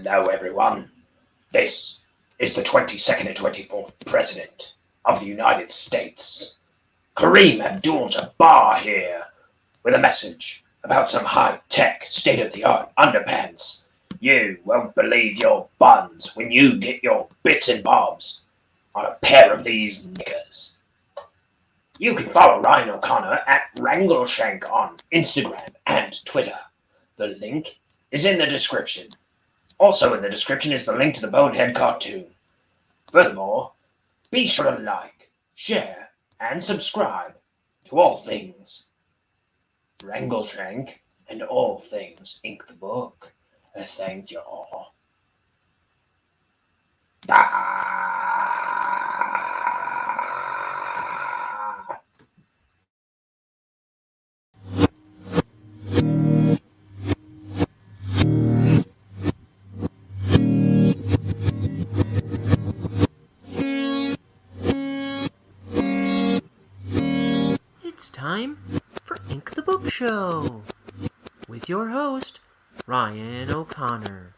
Hello, everyone. This is the 22nd and 24th President of the United States, Kareem Abdul-Jabbar here, with a message about some high-tech, state-of-the-art underpants. You won't believe your buns when you get your bits and bobs on a pair of these knickers. You can follow Ryan O'Connor at Wrangleshank on Instagram and Twitter. The link is in the description. Also in the description is the link to the Bonehead cartoon. Furthermore, be sure to like, share, and subscribe to all things Wrangleshank and all things Ink the Book. Thank you all. It's time for Ink the Book Show with your host, Ryan O'Connor.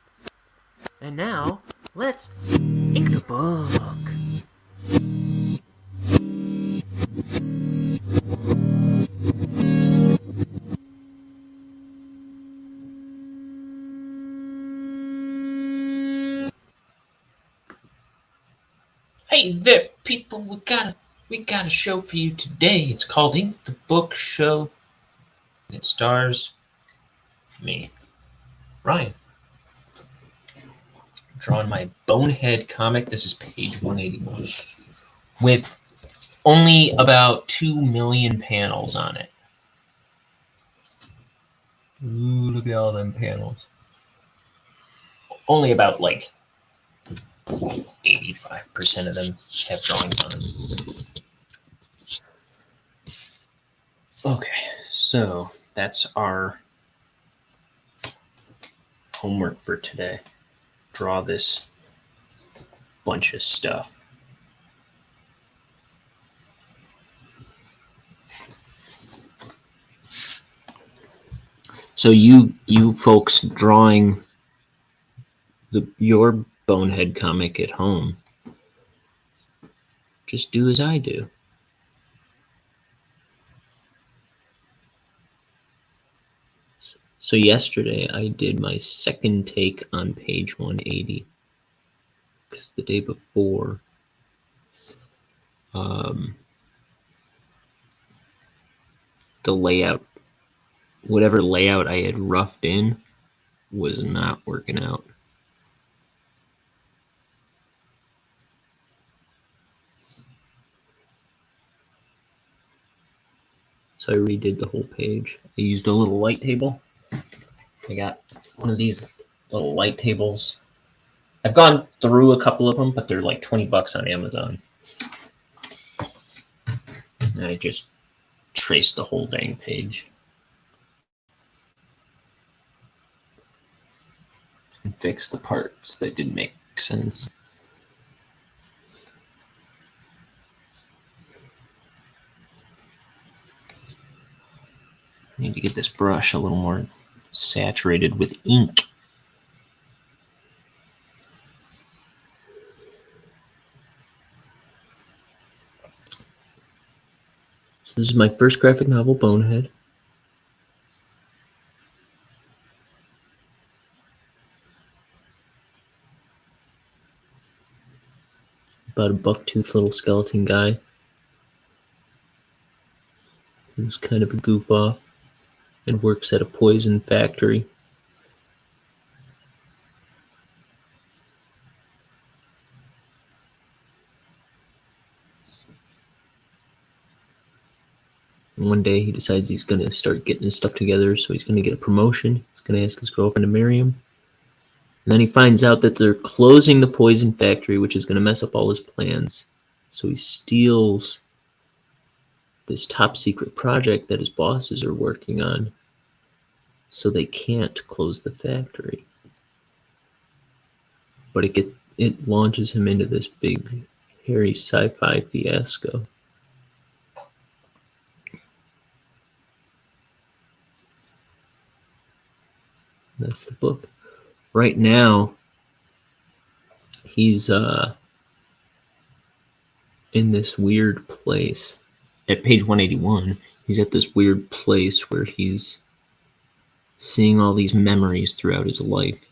And now, let's ink the book. Hey there, people! We got a show for you today. It's called Ink the Book Show. And it stars me, Ryan, drawing my Bonehead comic. This is page 181, with only about 2 million panels on it. Ooh, look at all them panels. Only about 85% of them have drawings on them. Okay, so that's our homework for today. Draw this bunch of stuff. So you folks drawing your Bonehead comic at home, just do as I do. So yesterday I did my second take on page 180, because the day before the layout, whatever layout I had roughed in, was not working out. So I redid the whole page. I used a little light table. I got one of these little light tables. I've gone through a couple of them, but they're like $20 on Amazon. And I just traced the whole dang page and fixed the parts that didn't make sense. I need to get this brush a little more saturated with ink. So this is my first graphic novel, Bonehead. About a buck-toothed little skeleton guy who's kind of a goof-off and works at a poison factory. And one day he decides he's going to start getting his stuff together, so he's going to get a promotion. He's going to ask his girlfriend to marry him. And then he finds out that they're closing the poison factory, which is going to mess up all his plans. So he steals this top secret project that his bosses are working on, so they can't close the factory. But it launches him into this big, hairy sci-fi fiasco. That's the book. Right now, he's in this weird place. At page 181, he's at this weird place where he's seeing all these memories throughout his life.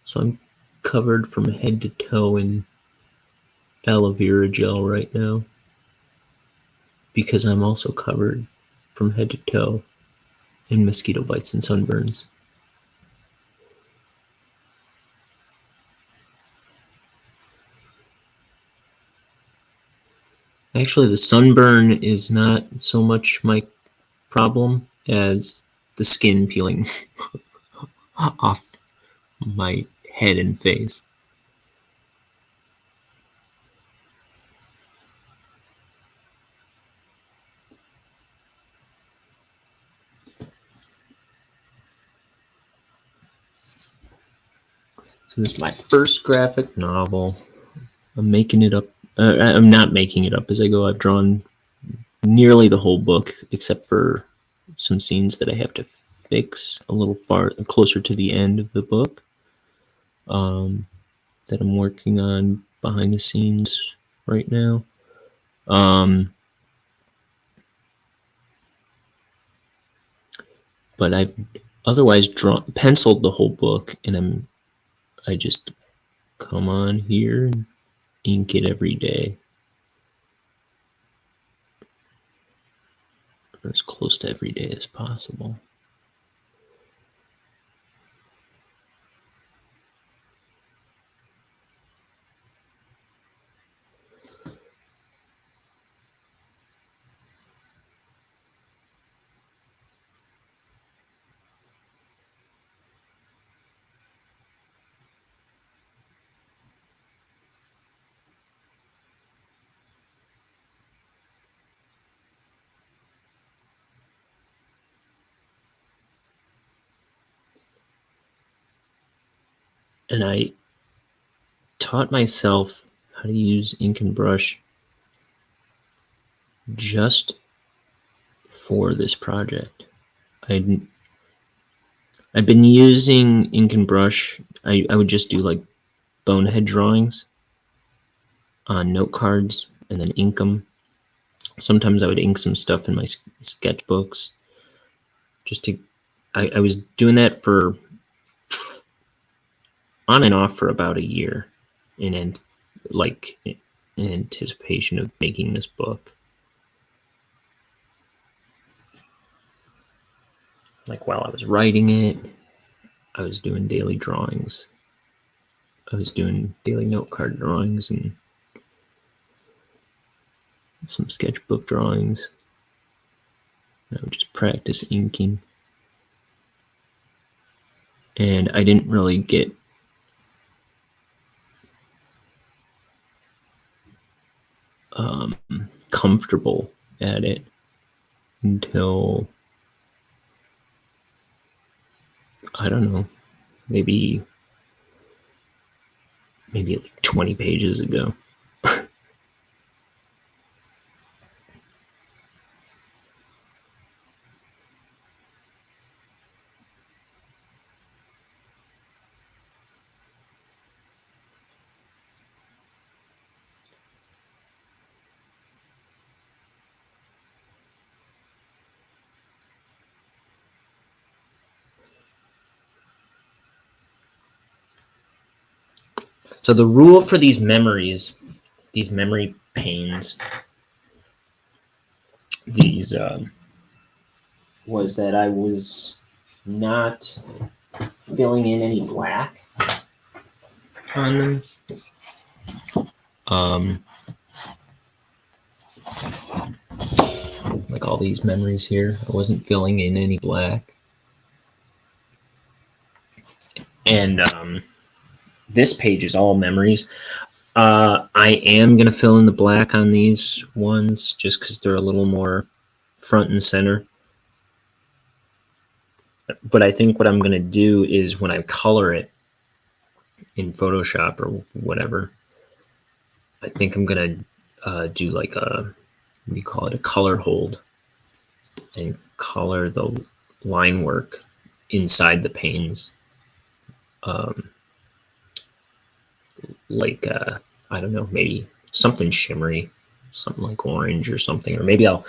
So I'm covered from head to toe in aloe vera gel right now, because I'm also covered from head to toe in mosquito bites and sunburns. Actually, the sunburn is not so much my problem as the skin peeling off my head and face. So this is my first graphic novel. I'm making it up. I'm not making it up as I go. I've drawn nearly the whole book, except for some scenes that I have to fix a little far closer to the end of the book, that I'm working on behind the scenes right now. But I've otherwise penciled the whole book, and I just come on here and ink it every day, or as close to every day as possible. And I taught myself how to use ink and brush just for this project. I'd been using ink and brush. I would just do like bonehead drawings on note cards and then ink them. Sometimes I would ink some stuff in my sketchbooks. I was doing that for on and off for about a year, in anticipation of making this book. Like while I was writing it, I was doing daily drawings. I was doing daily note card drawings and some sketchbook drawings. I would just practice inking. And I didn't really get comfortable at it until, I don't know, maybe like 20 pages ago. So the rule for these memory panes, was that I was not filling in any black on them. like all these memories here. I wasn't filling in any black. And this page is all memories. I am going to fill in the black on these ones just because they're a little more front and center. But I think what I'm going to do is when I color it in Photoshop or whatever, I think I'm going to do like a, what do you call it, a color hold, and color the line work inside the panes. Like, I don't know, maybe something shimmery, something like orange or something. Or maybe I'll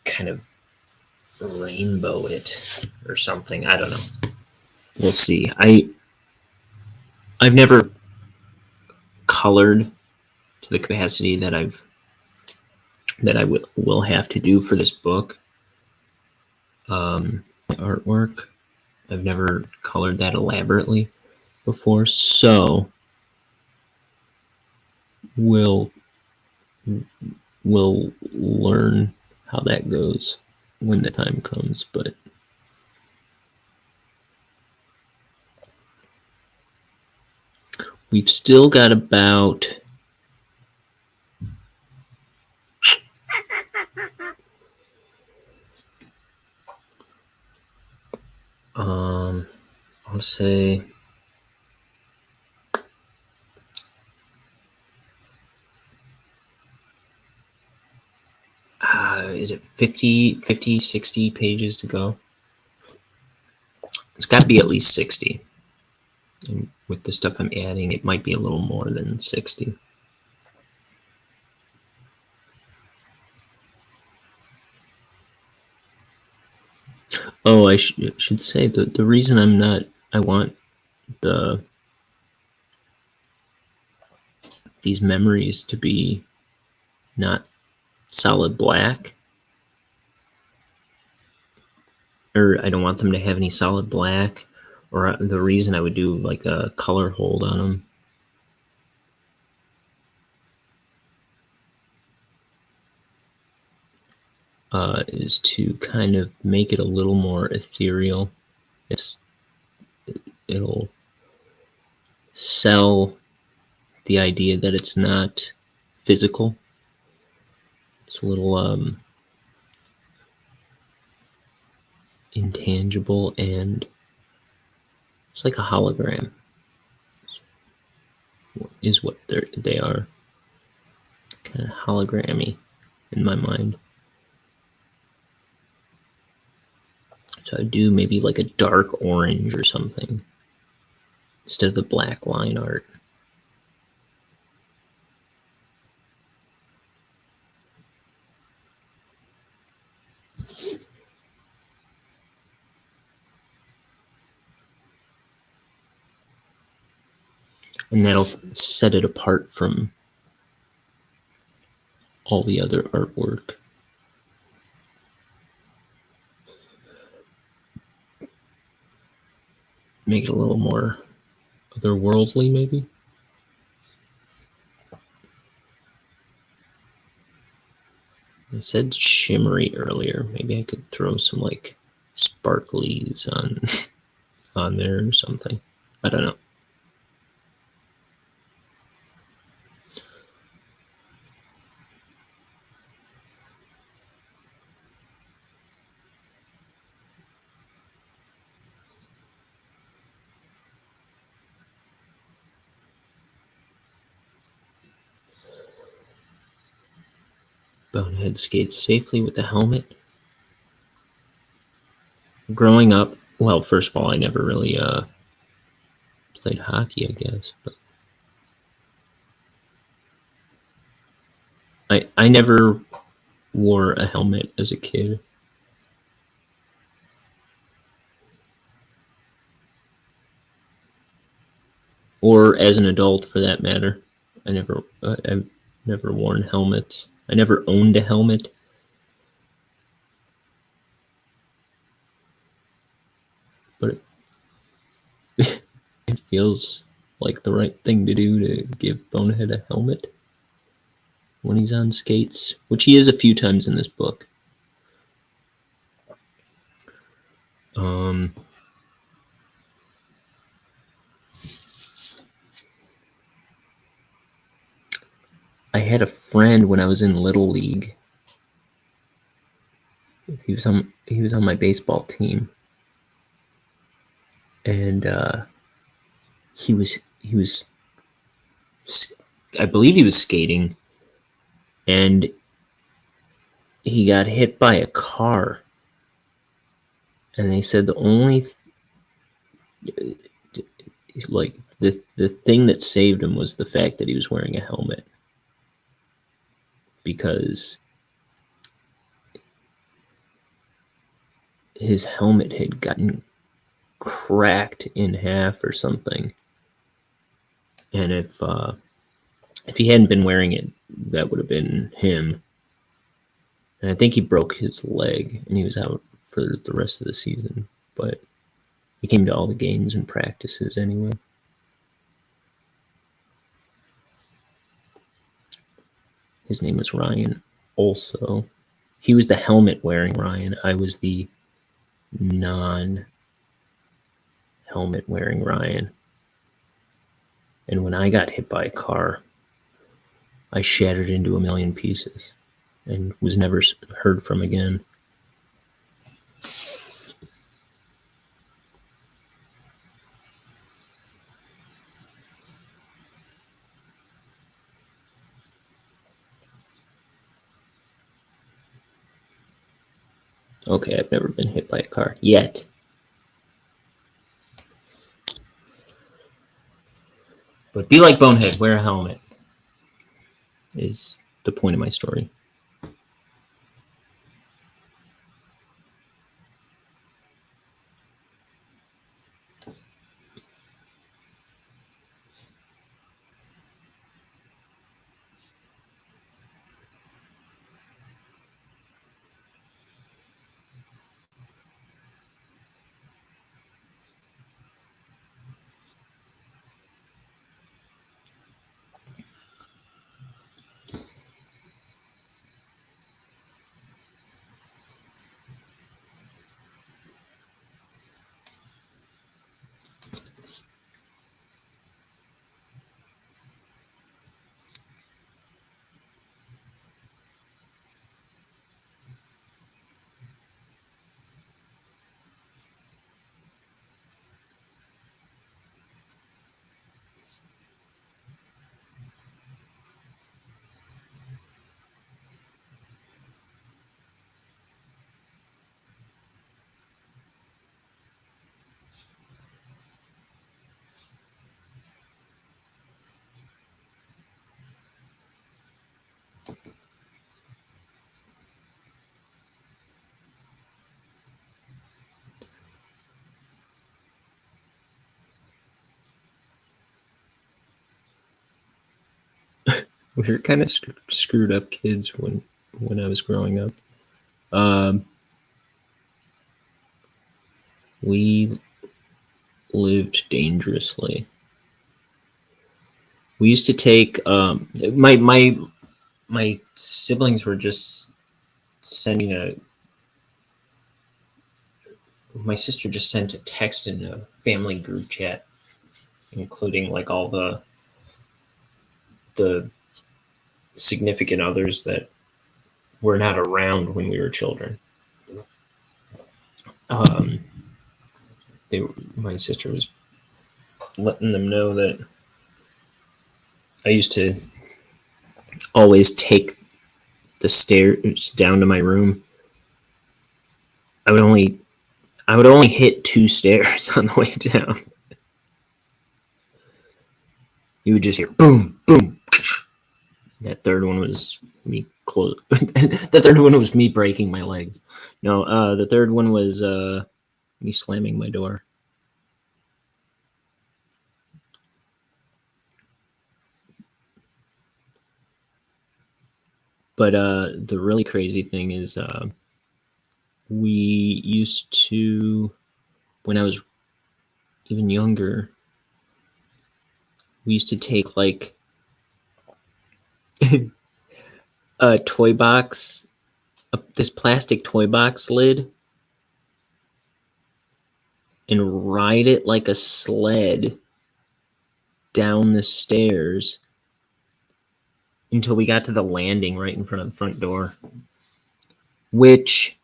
kind of rainbow it or something. I don't know. We'll see. I've never colored to the capacity that I will have to do for this book. My artwork, I've never colored that elaborately before, so we'll learn how that goes when the time comes. But we've still got about I'll say is it 50, 60 pages to go? It's got to be at least 60. And with the stuff I'm adding, it might be a little more than 60. Oh, I should say that the reason I want these memories to be not solid black, or I don't want them to have any solid black, or the reason I would do like a color hold on them is to kind of make it a little more ethereal. It'll sell the idea that it's not physical. It's a little intangible, and it's like a hologram is what they are. Kind of hologrammy in my mind. So I'd do maybe like a dark orange or something instead of the black line art. And that'll set it apart from all the other artwork. Make it a little more otherworldly, maybe. I said shimmery earlier. Maybe I could throw some like sparklies on there or something. I don't know. Bonehead skates safely with the helmet. Growing up, well, first of all, I never really played hockey, I guess, but I never wore a helmet as a kid. Or as an adult, for that matter. I've never worn helmets. I never owned a helmet. But it feels like the right thing to do to give Bonehead a helmet. when he's on skates, which he is a few times in this book. I had a friend when I was in Little League. He was on my baseball team, and he was I believe he was skating, and he got hit by a car, and they said the only like the thing that saved him was the fact that he was wearing a helmet, because his helmet had gotten cracked in half or something, and if he hadn't been wearing it, that would have been him. And I think he broke his leg, and he was out for the rest of the season, but he came to all the games and practices anyway. His name was Ryan also. He was the helmet wearing Ryan. I was the non helmet wearing Ryan. And when I got hit by a car, I shattered into a million pieces and was never heard from again. Okay, I've never been hit by a car yet. But be like Bonehead, wear a helmet, is the point of my story. We were kind of screwed up kids when I was growing up. We lived dangerously. We used to take my siblings were just sending my sister just sent a text in a family group chat, including like all the significant others that were not around when we were children. My sister was letting them know that I used to always take the stairs down to my room. I would only hit 2 stairs on the way down. You would just hear boom, boom. That third one was me the third one was me breaking my legs. No, the third one was me slamming my door. But the really crazy thing is we used to, when I was even younger, we used to take like a toy box, this plastic toy box lid, and ride it like a sled down the stairs until we got to the landing right in front of the front door. Which,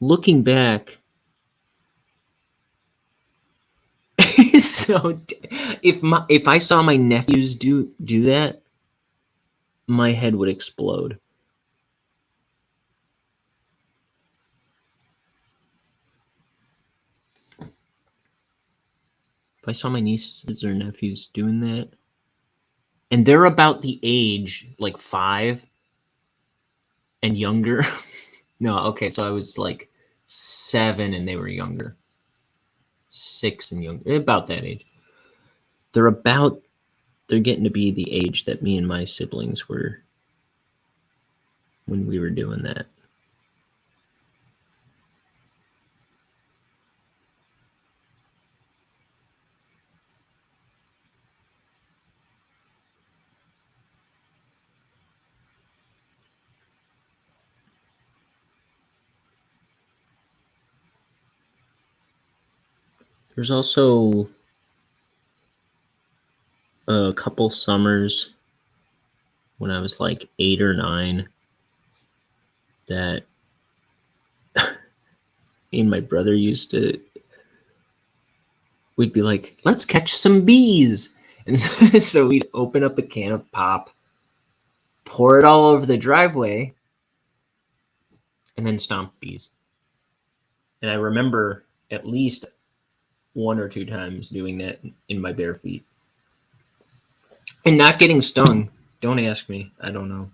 looking back, so if I saw my nephews do that, my head would explode. If I saw my nieces or nephews doing that, and they're about the age, like 5 and younger. No, okay, so I was like 7 and they were younger. 6 and younger, about that age. They're getting to be the age that me and my siblings were when we were doing that. There's also a couple summers when I was like 8 or 9 that me and my brother we'd be like, let's catch some bees. And so we'd open up a can of pop, pour it all over the driveway, and then stomp bees. And I remember at least 1 or 2 times doing that in my bare feet. And not getting stung. Don't ask me. I don't know.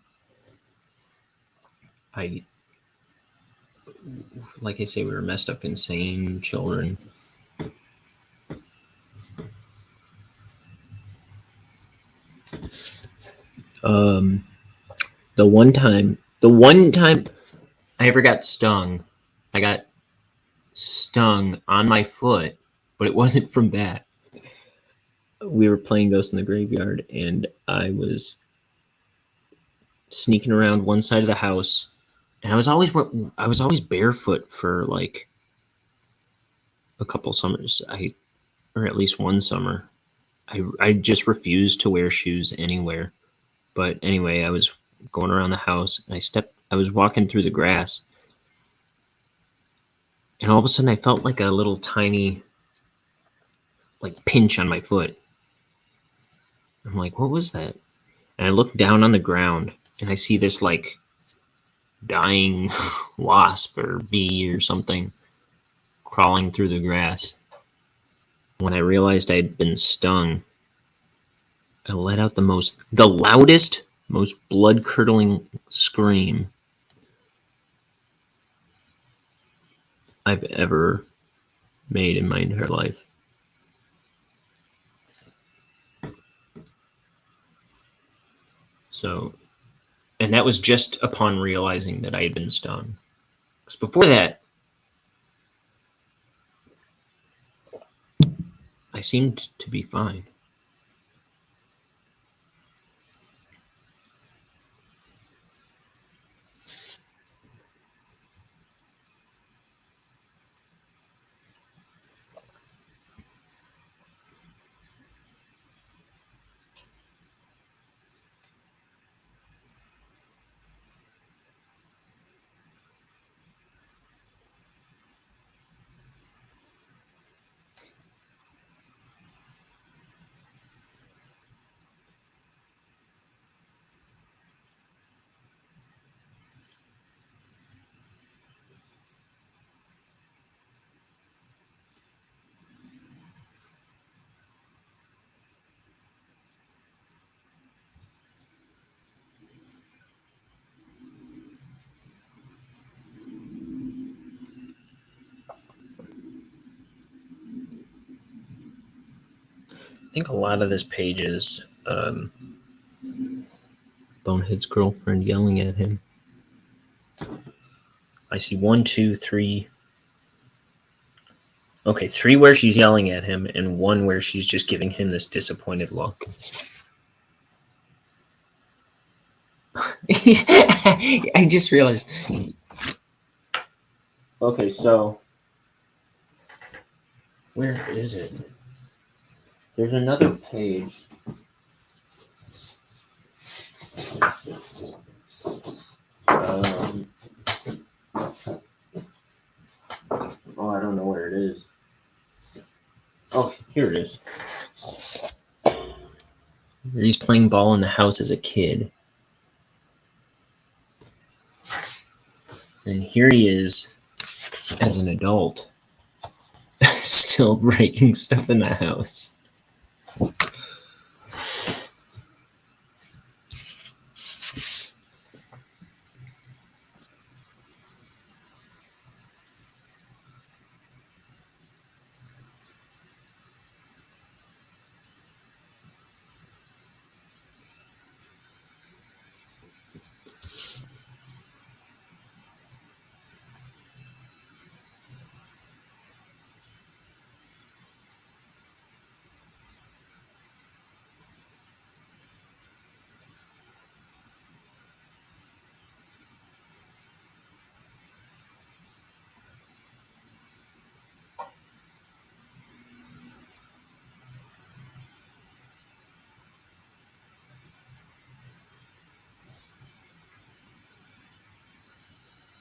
Like I say, we were messed up, insane children. The one time I ever got stung, I got stung on my foot, but it wasn't from that. We were playing Ghost in the Graveyard, and I was sneaking around one side of the house, and I was always barefoot for like a couple summers. Or at least one summer, I just refused to wear shoes anywhere. But anyway, I was going around the house, and I was walking through the grass, and all of a sudden I felt like a little tiny like pinch on my foot. I'm like, what was that? And I look down on the ground, and I see this like dying wasp or bee or something crawling through the grass. When I realized I had been stung, I let out the loudest, most blood-curdling scream I've ever made in my entire life. So, and that was just upon realizing that I had been stung. Because before that, I seemed to be fine. I think a lot of this page is Bonehead's girlfriend yelling at him. I see 1, 2, 3. Okay, 3 where she's yelling at him, and 1 where she's just giving him this disappointed look. I just realized. Okay, so where is it? There's another page. Um, oh, I don't know where it is. Oh, here it is. He's playing ball in the house as a kid. And here he is as an adult, still breaking stuff in the house.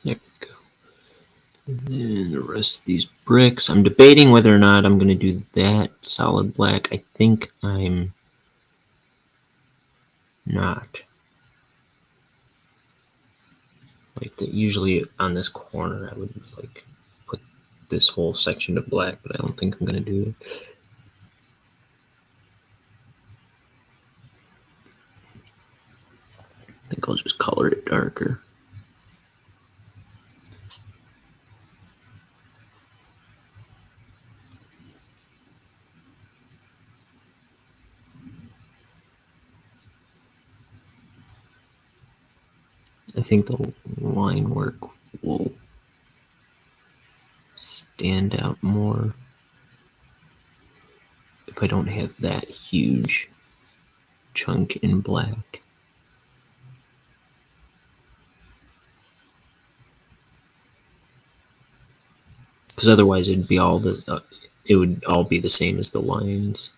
There we go. And then the rest of these bricks. I'm debating whether or not I'm going to do that solid black. I think I'm not. Like usually on this corner, I would like put this whole section to black, but I don't think I'm going to do it. I think I'll just color it darker. I think the line work will stand out more if I don't have that huge chunk in black. Because otherwise it'd be all the it would all be the same as the lines.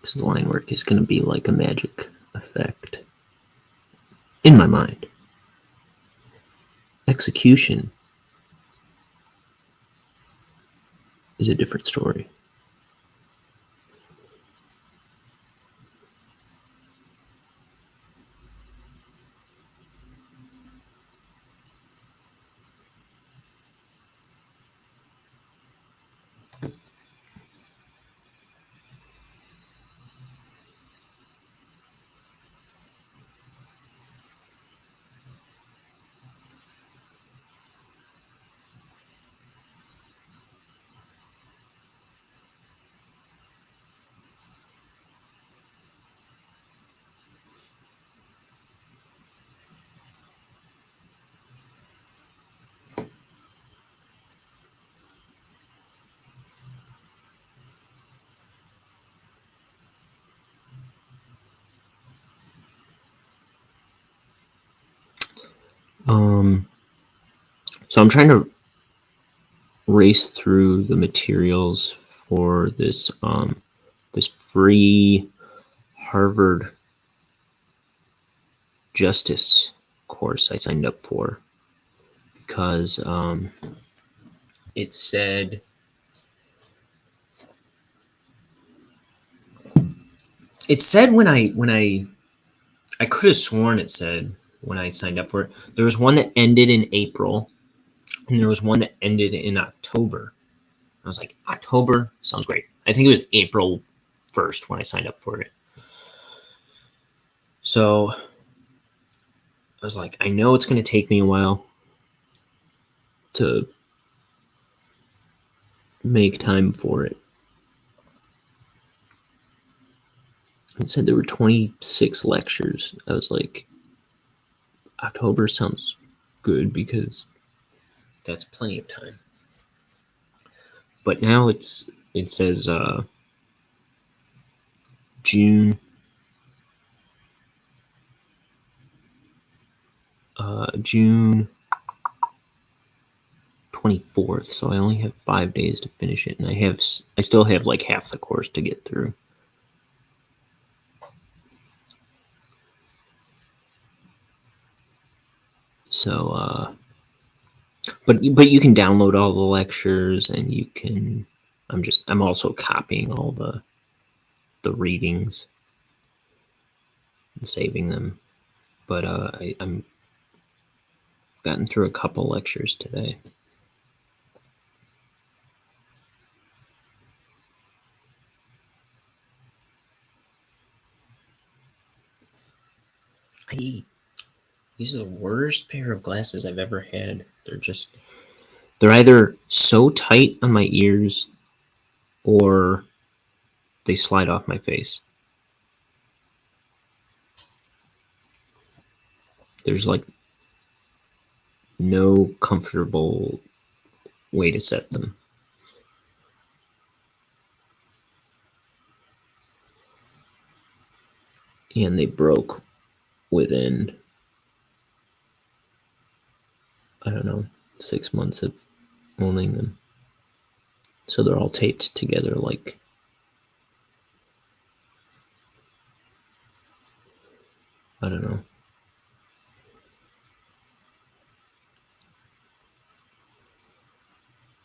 Because the line work is going to be like a magic effect in my mind. Execution is a different story. So I'm trying to race through the materials for this this free Harvard Justice course I signed up for because it said when I could have sworn it said when I signed up for it, there was one that ended in April and there was one that ended in October. I was like, October sounds great. I think it was April 1st when I signed up for it. So I was like, I know it's going to take me a while to make time for it. It said there were 26 lectures. I was like, October sounds good because that's plenty of time. But now it says June June 24th, so I only have 5 days to finish it, and I still have like half the course to get through. So but you can download all the lectures, and you can I'm also copying all the readings and saving them. But I'm gotten through a couple lectures today. These are the worst pair of glasses I've ever had. They're either so tight on my ears or they slide off my face. There's like no comfortable way to set them. And they broke within, I don't know, 6 months of owning them. So they're all taped together like I don't know.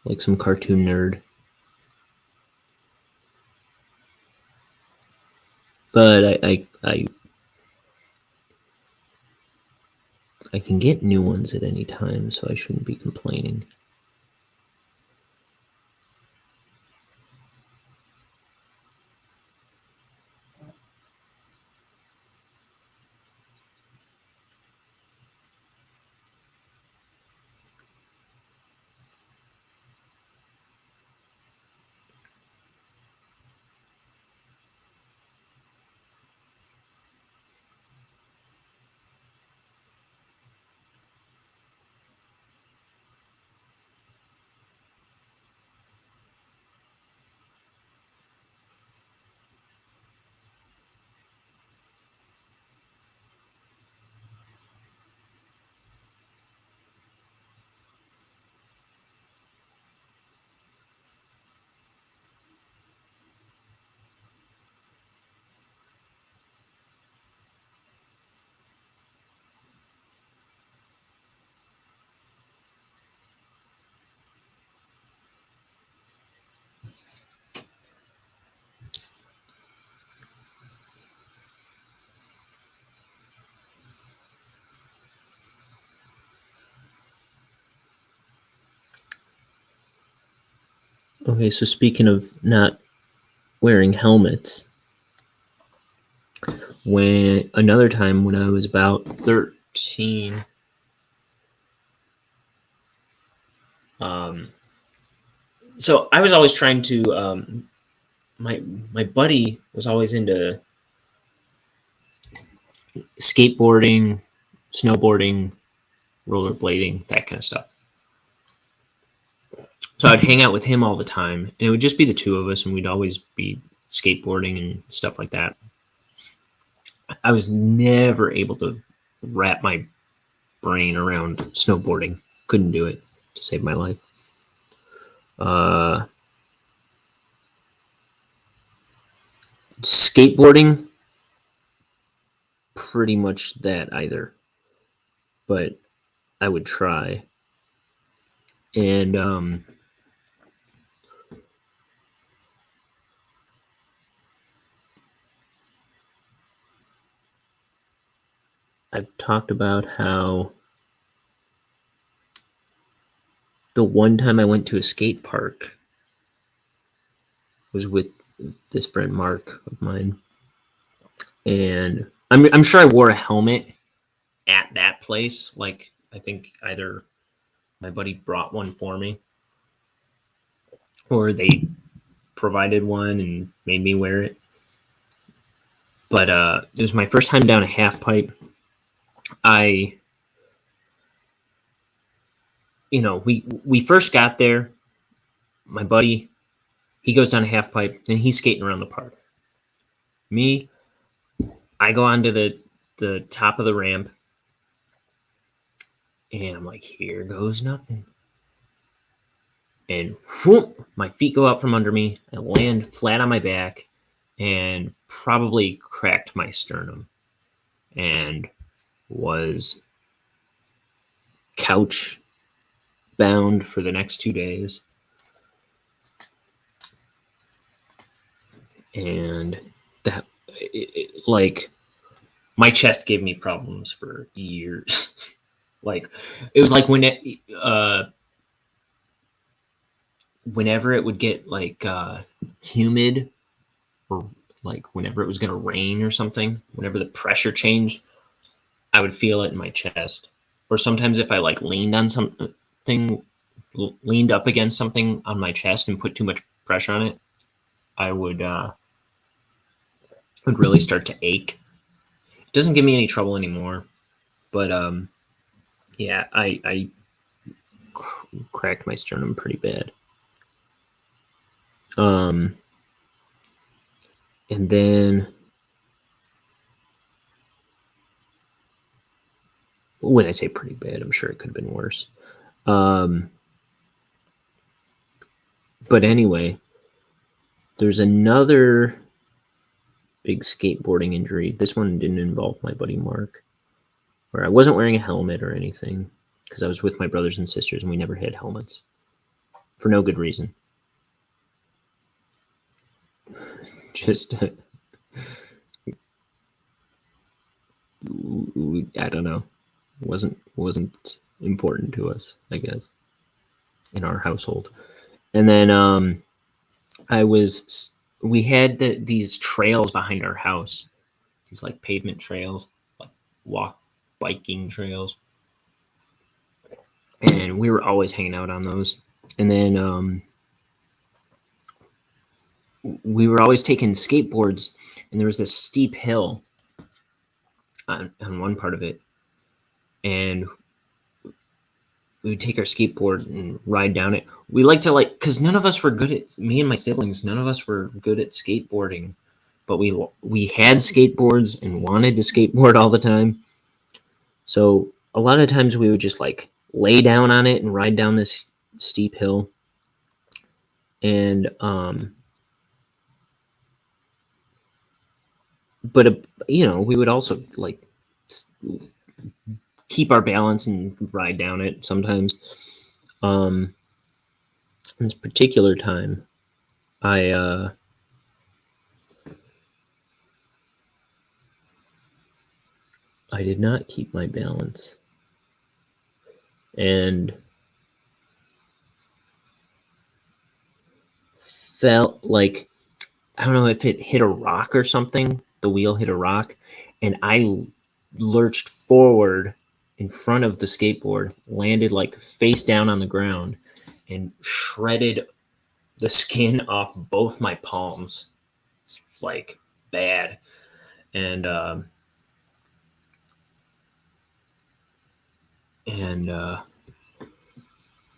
Like some cartoon nerd. But I can get new ones at any time, so I shouldn't be complaining. Okay, so speaking of not wearing helmets, another time when I was about 13, so I was always trying to, my buddy was always into skateboarding, snowboarding, rollerblading, that kind of stuff. So I'd hang out with him all the time, and it would just be the two of us, and we'd always be skateboarding and stuff like that. I was never able to wrap my brain around snowboarding. Couldn't do it to save my life. Skateboarding, pretty much that either, but I would try. And I've talked about how the one time I went to a skate park was with this friend Mark of mine, and I'm sure I wore a helmet at that place. Like, I think either my buddy brought one for me, or they provided one and made me wear it. But it was my first time down a half pipe. I we first got there. My buddy, he goes down a half pipe, and he's skating around the park. Me, I go onto the top of the ramp, and I'm like, here goes nothing. And whoop, my feet go out from under me. I land flat on my back and probably cracked my sternum and was couch bound for the next 2 days. And like, my chest gave me problems for years. Like, it was like whenever it would get like humid, or like whenever it was going to rain or something, whenever the pressure changed, I would feel it in my chest. Or sometimes if I like leaned up against something on my chest and put too much pressure on it, I would really start to ache. It doesn't give me any trouble anymore, but yeah, I cracked my sternum pretty bad. And then when I say pretty bad, I'm sure it could have been worse. But anyway, there's another big skateboarding injury. This one didn't involve my buddy Mark, where I wasn't wearing a helmet or anything because I was with my brothers and sisters and we never had helmets for no good reason. Just I don't know. Wasn't important to us, I guess, in our household. And then we had these trails behind our house, these like pavement trails, like biking trails, and we were always hanging out on those. And then we were always taking skateboards, and there was this steep hill on one part of it, and we would take our skateboard and ride down it. We like to because none of us were good at, me and my siblings, none of us were good at skateboarding, but we had skateboards and wanted to skateboard all the time. So a lot of times we would just like lay down on it and ride down this steep hill. And but we would also like keep our balance and ride down it sometimes. This particular time, I did not keep my balance, and felt like, I don't know if it hit a rock or something. The wheel hit a rock, and I lurched forward in front of the skateboard, landed like face down on the ground, and shredded the skin off both my palms, like bad. And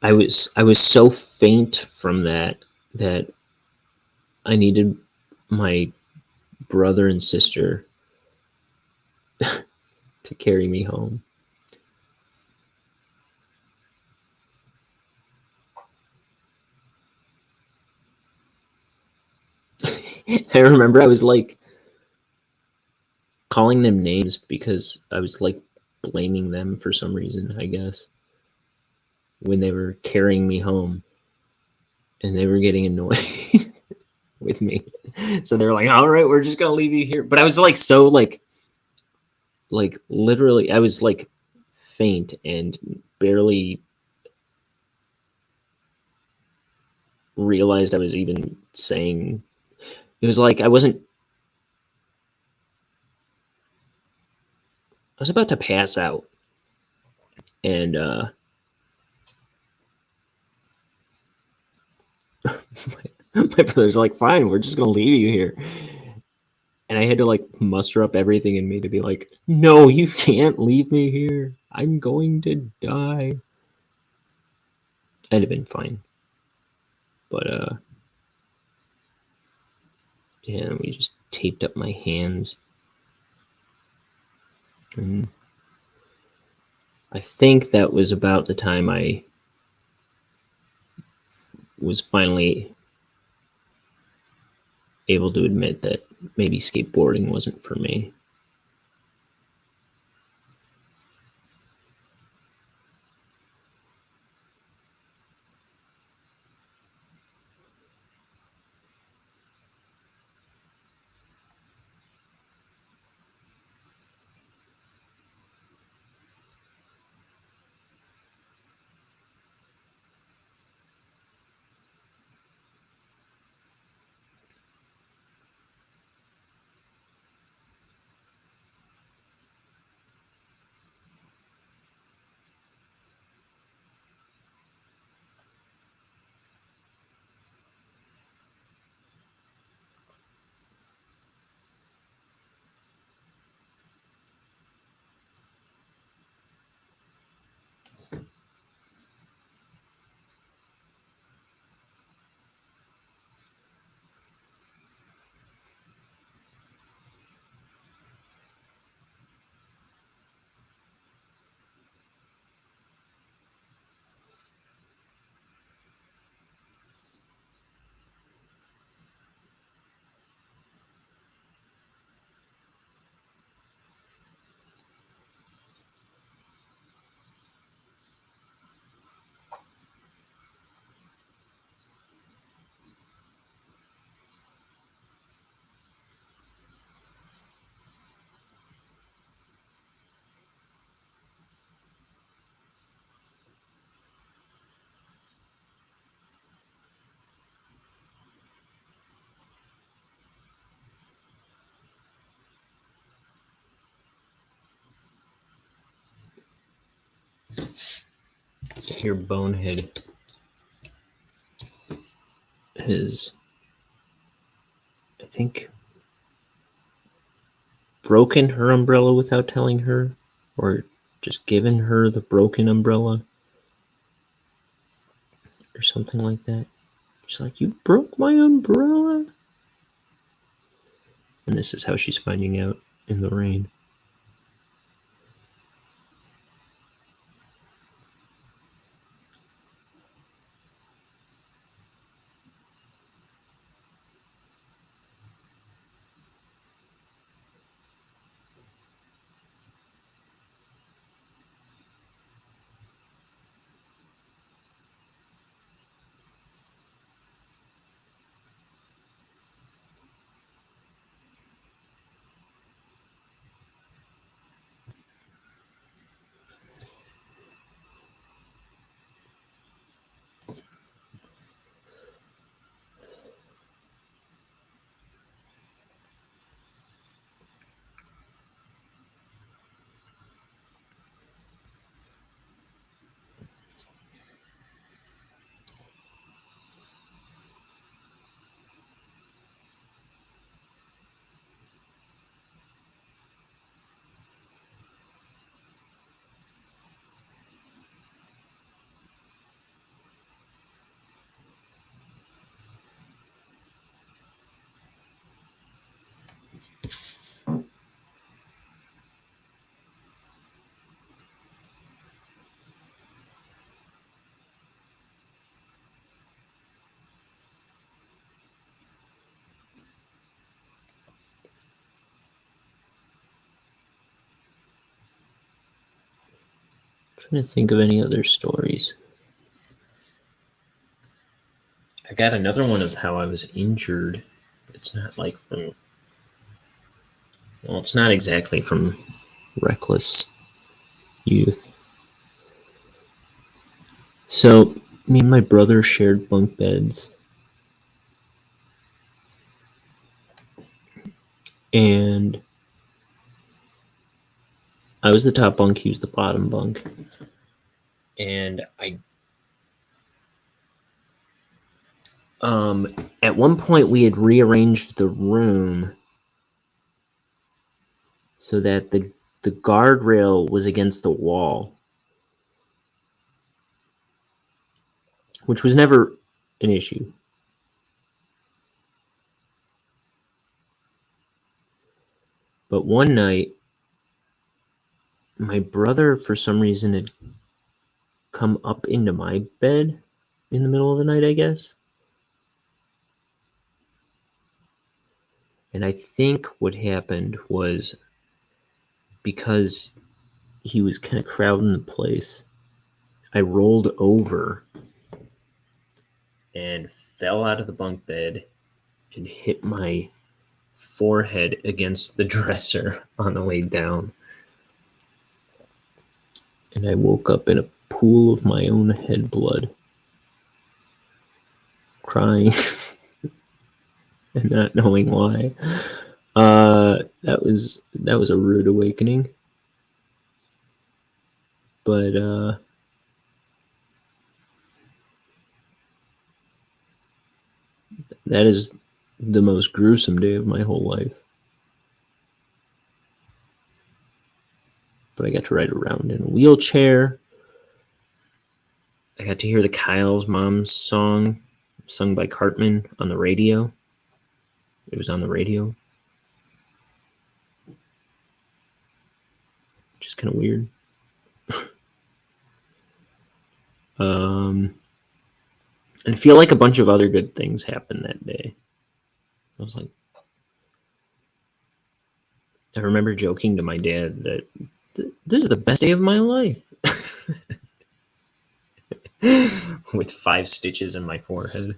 I was so faint from that I needed my brother and sister to carry me home. I remember I was like calling them names because I was like blaming them for some reason, I guess, when they were carrying me home, and they were getting annoyed with me. So they were like, all right, we're just going to leave you here. But I was like, so like literally, I was like faint and barely realized I was even saying, it was like I was about to pass out, and my brother's like, fine, we're just gonna leave you here. And I had to like muster up everything in me to be like, no, you can't leave me here, I'm going to die. I'd have been fine. But yeah, we just taped up my hands. And I think that was about the time I was finally able to admit that maybe skateboarding wasn't for me. So here, Bonehead has, I think, broken her umbrella without telling her, or just given her the broken umbrella, or something like that. She's like, "You broke my umbrella," and this is how she's finding out in the rain. Trying to think of any other stories. I got another one of how I was injured. It's not like from, well, it's not exactly from reckless youth. So, me and my brother shared bunk beds. And I was the top bunk, he was the bottom bunk. And at one point we had rearranged the room so that the guardrail was against the wall. which was never an issue. But one night, my brother, for some reason, had come up into my bed in the middle of the night, I guess. And I think what happened was, because he was kind of crowding the place, I rolled over and fell out of the bunk bed and hit my forehead against the dresser on the way down. And I woke up in a pool of my own head blood, crying and not knowing why. That was a rude awakening. But that is the most gruesome day of my whole life. But I got to ride around in a wheelchair. I got to hear the Kyle's Mom's song sung by Cartman on the radio. It was on the radio. Which is kind of weird. And I feel like a bunch of other good things happened that day. I was like, I remember joking to my dad that this is the best day of my life. With 5 stitches in my forehead.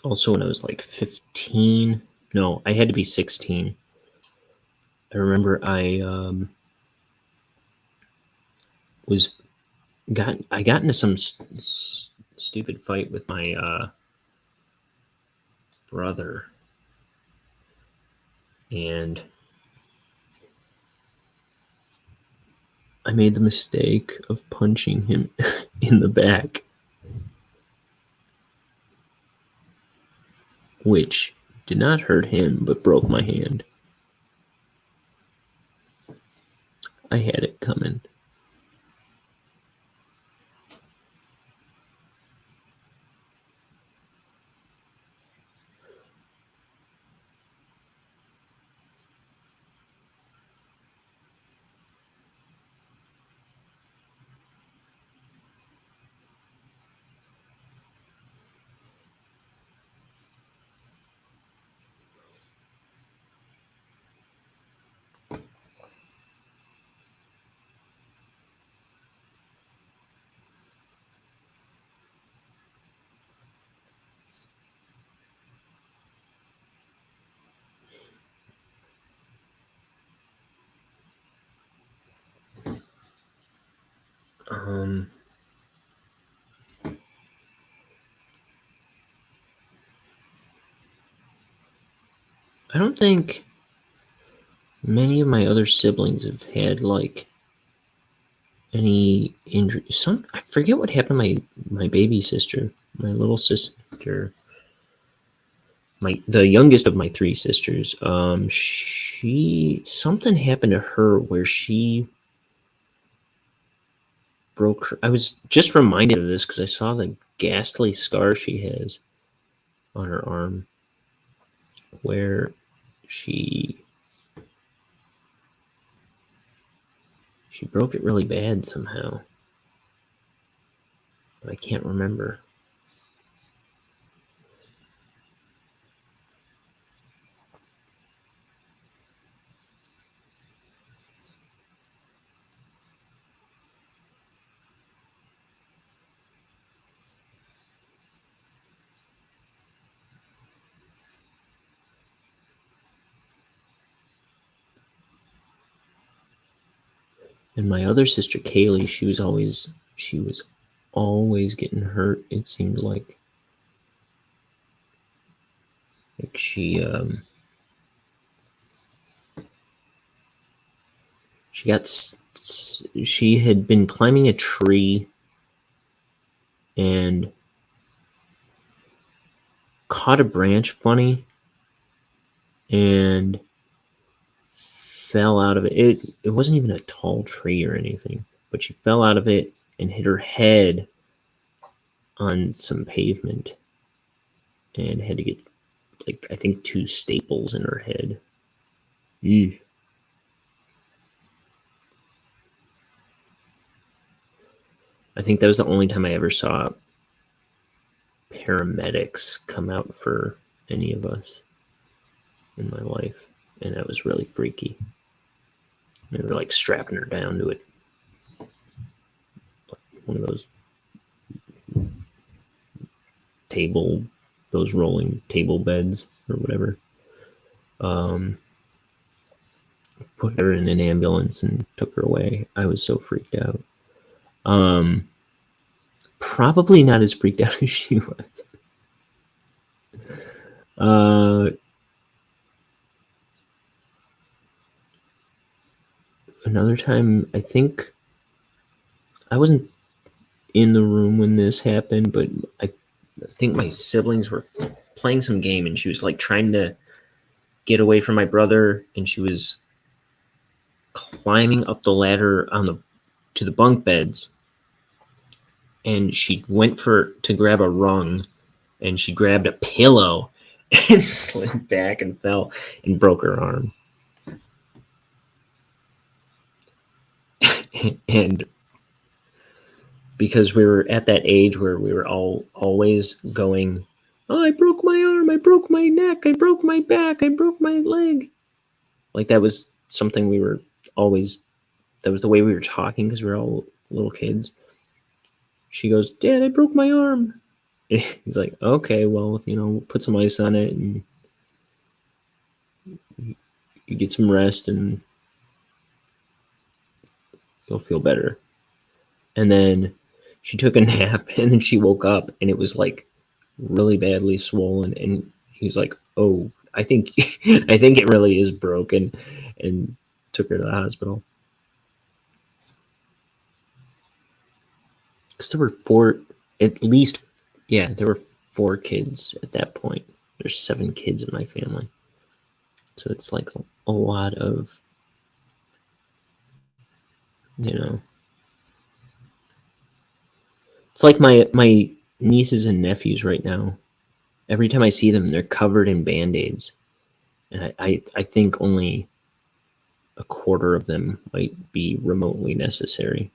Also, when I was like 15, no, I had to be 16. I remember I got into some stupid fight with my brother, and I made the mistake of punching him in the back, which did not hurt him but broke my hand. I had it coming. I don't think many of my other siblings have had like any injury. I forget what happened to my baby sister, my little sister, the youngest of my 3 sisters. Something happened to her where she broke her. I was just reminded of this because I saw the ghastly scar she has on her arm, where she broke it really bad somehow, but I can't remember. And my other sister, Kaylee, she was always she was always getting hurt. It seemed like she got she had been climbing a tree and caught a branch funny and fell out of it. It wasn't even a tall tree or anything, but she fell out of it and hit her head on some pavement and had to get, like, I think 2 staples in her head. Eesh. I think that was the only time I ever saw paramedics come out for any of us in my life, and that was really freaky. They were like strapping her down to it, one of those rolling table beds or whatever. Put her in an ambulance and took her away. I was so freaked out. Probably not as freaked out as she was. Another time, I think I wasn't in the room when this happened, but I think my siblings were playing some game, and she was like trying to get away from my brother, and she was climbing up the ladder to the bunk beds, and she went to grab a rung, and she grabbed a pillow and slid back and fell and broke her arm. And because we were at that age where we were always going, oh, I broke my arm, I broke my neck, I broke my back, I broke my leg. Like, that was something we were always, that was the way we were talking because we were all little kids. She goes, Dad, I broke my arm. And he's like, okay, well, put some ice on it and you get some rest and you'll feel better. And then she took a nap, and then she woke up and it was like really badly swollen, and he was like, oh, I think it really is broken, and took her to the hospital. Because there were there were 4 kids at that point. There's 7 kids in my family. So it's like a lot of, it's like my nieces and nephews right now. Every time I see them, they're covered in Band-Aids. And I think only a quarter of them might be remotely necessary.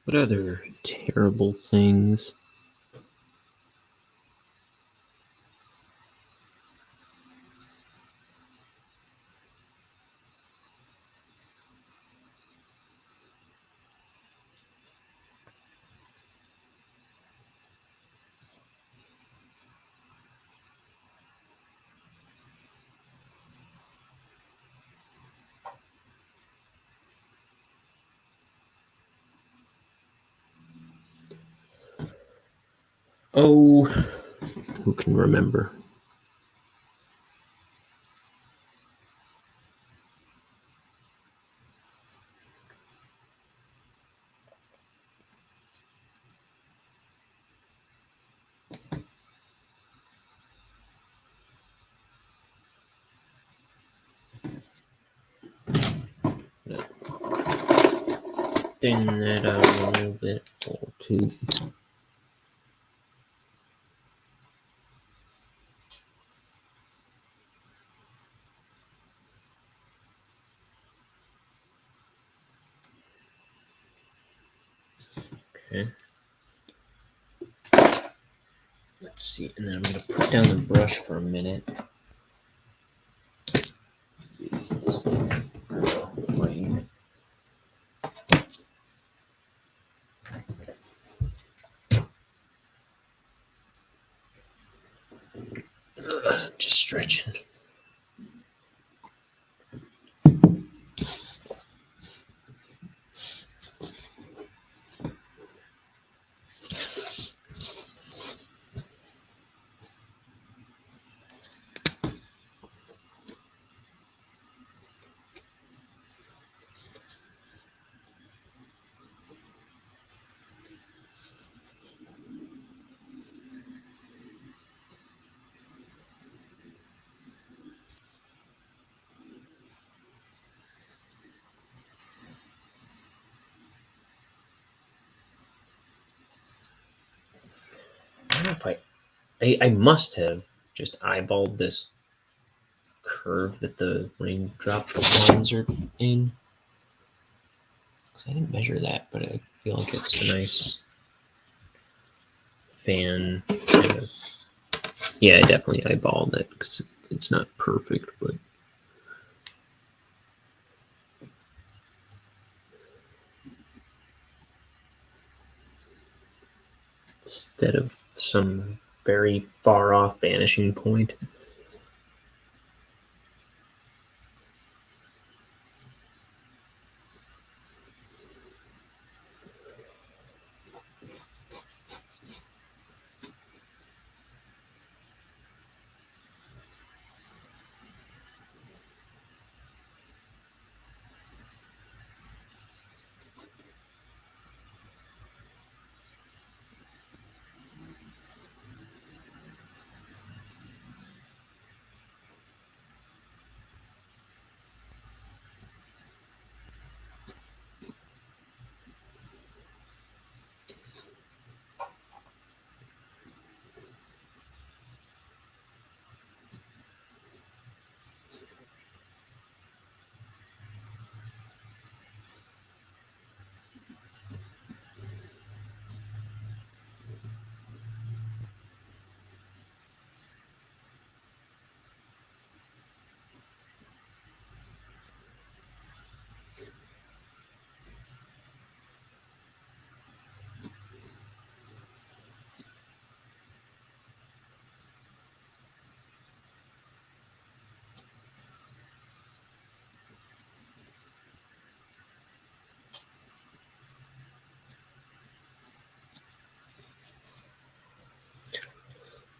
What other terrible things? Oh, who can remember? thin that out a little bit or two. Okay. Let's see, and then I'm going to put down the brush for a minute. Use this one for white. Just stretching. I don't know if I must have just eyeballed this curve that the raindrop lines are in. Because I didn't measure that, but I feel like it's a nice fan kind of. Yeah, I definitely eyeballed it because it's not perfect, but instead of some very far off vanishing point.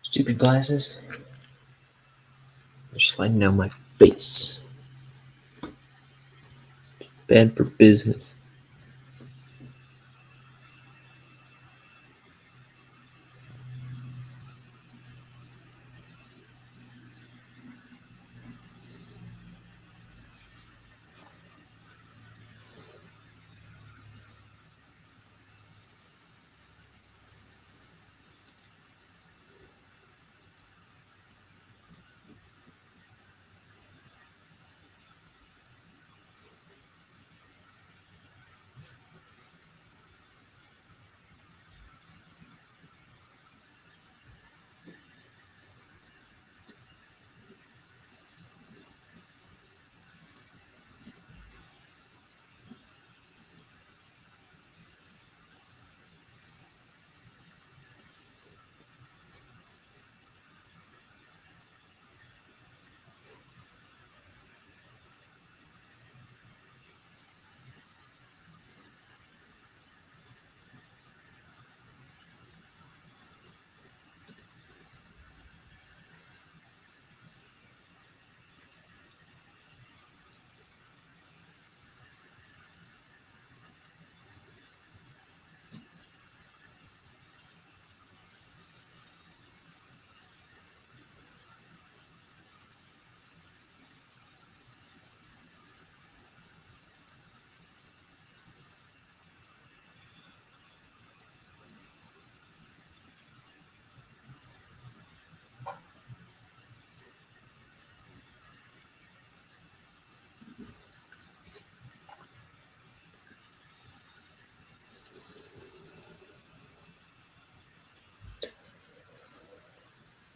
Stupid glasses. They're sliding down my face. Bad for business.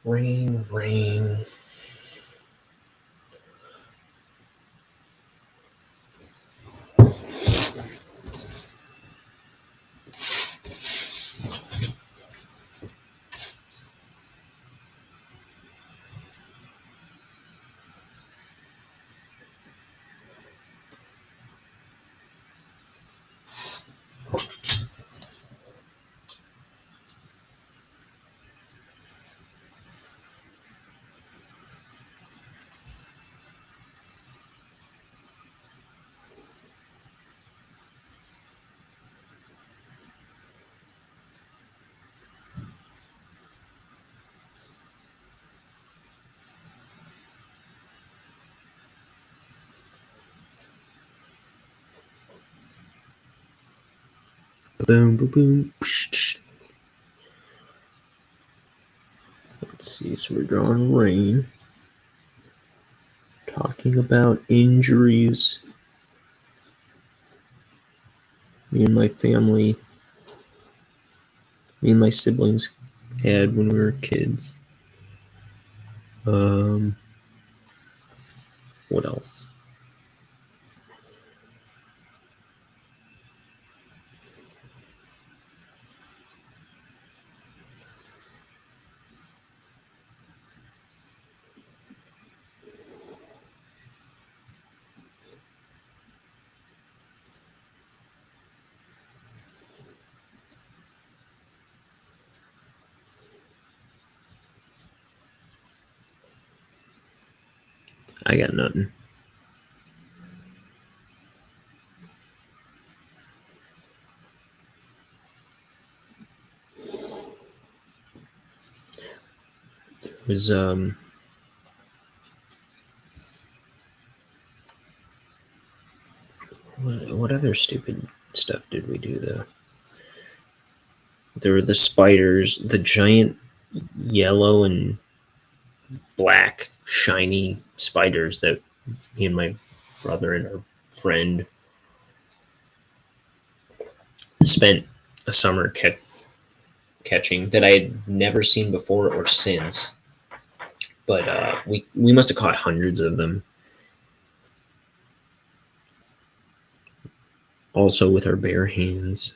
Rain, rain. Boom, boom, boom. Let's see, so we're drawing rain. Talking about injuries. Me and my family, me and my siblings had when we were kids. What else? I got nothing. It was what other stupid stuff did we do though? There were the spiders, the giant yellow and black shiny spiders that me and my brother and our friend spent a summer catching that I had never seen before or since. But we must have caught hundreds of them. Also with our bare hands.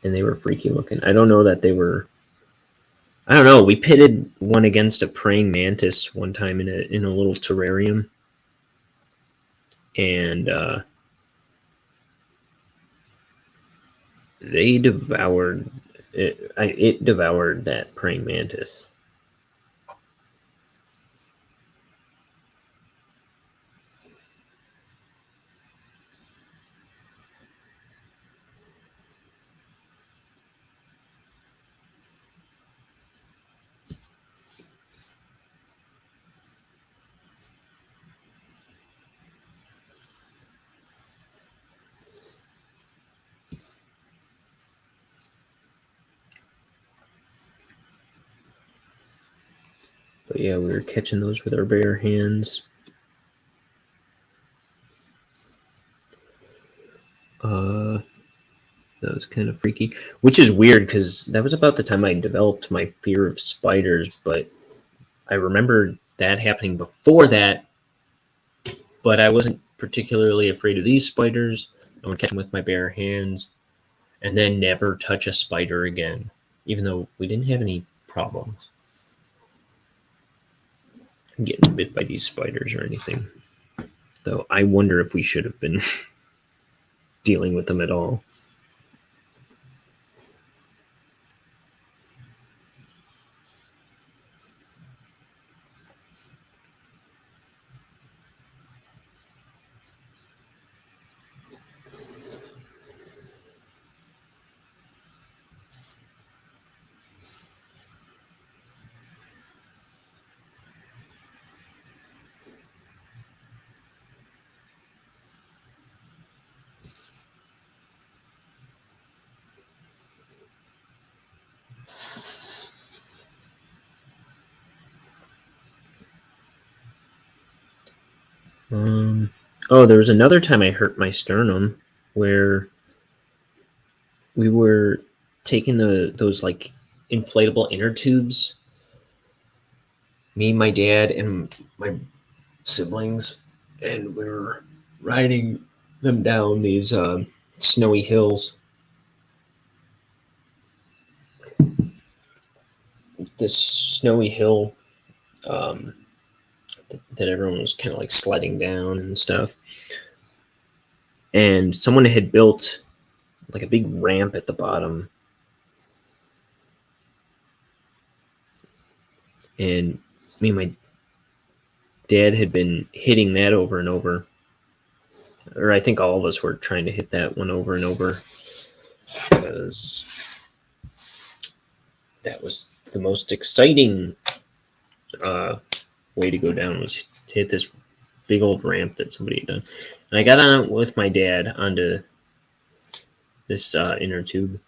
And they were freaky looking. I don't know that they were... I don't know. We pitted one against a praying mantis one time in a little terrarium. And they devoured... It devoured that praying mantis. But yeah, we were catching those with our bare hands. That was kind of freaky, which is weird because that was about the time I developed my fear of spiders. But I remember that happening before that. But I wasn't particularly afraid of these spiders. I would catch them with my bare hands and then never touch a spider again, even though we didn't have any problems getting bit by these spiders or anything. Though I wonder if we should have been dealing with them at all. Oh, there was another time I hurt my sternum where we were taking those like inflatable inner tubes. Me, my dad, and my siblings, and we were riding them down these snowy hills. This snowy hill that everyone was kind of like sledding down and stuff. And someone had built like a big ramp at the bottom. And me and my dad had been hitting that over and over. Or I think all of us were trying to hit that one over and over. Because that was the most exciting way to go down, was to hit this big old ramp that somebody had done. And I got on it with my dad onto this inner tube.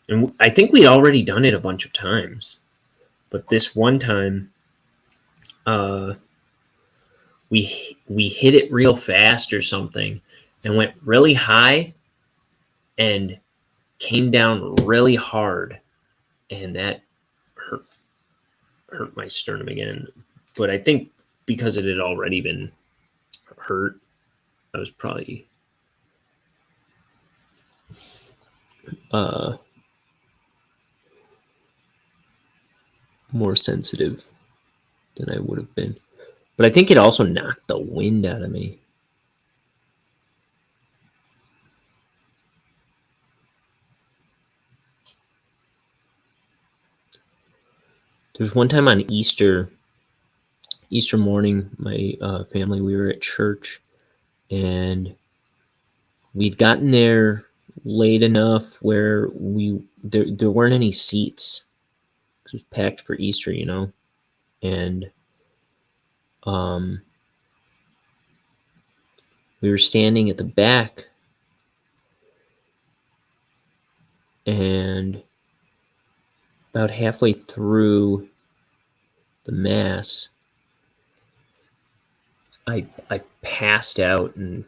And I think we'd already done it a bunch of times. But this one time, we hit it real fast or something and went really high and came down really hard. And that hurt my sternum again. But I think because it had already been hurt, I was probably more sensitive than I would have been. But I think it also knocked the wind out of me. There's one time on Easter morning, my family, we were at church, and we'd gotten there late enough where there weren't any seats. It was packed for Easter, you know, and we were standing at the back, and about halfway through the mass, I passed out and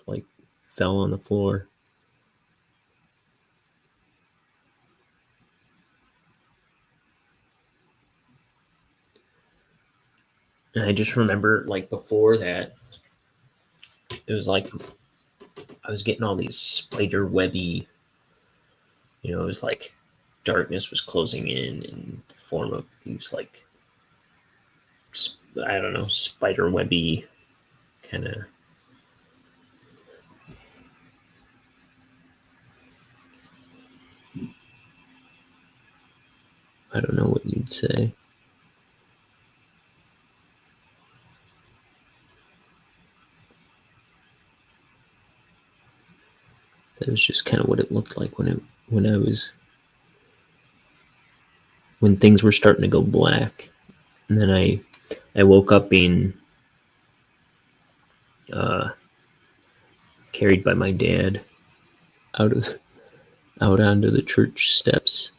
like fell on the floor. And I just remember, like, before that, it was like I was getting all these spider webby, you know, it was like darkness was closing in the form of these, like, I don't know, spider webby kind of. I don't know what you'd say. That was just kind of what it looked like when things were starting to go black. And then I woke up being carried by my dad out onto the church steps.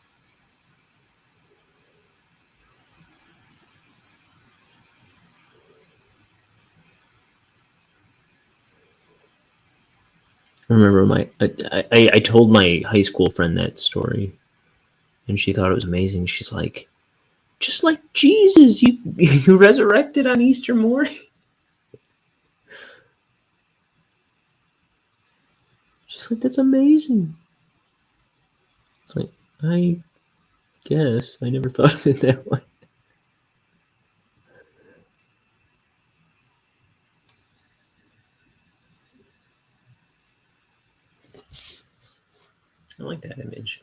I remember I told my high school friend that story, and she thought it was amazing. She's like, just like Jesus, you resurrected on Easter morning. She's like, that's amazing. It's like, I guess I never thought of it that way. I like that image.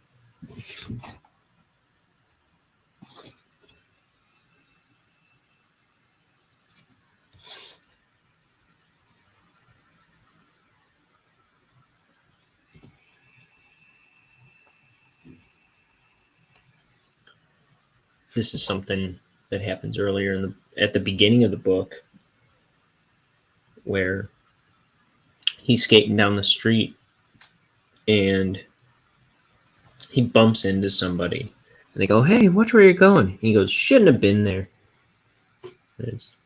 This is something that happens earlier at the beginning of the book, where he's skating down the street and he bumps into somebody. And they go, hey, watch where you're going. And he goes, shouldn't have been there. And it's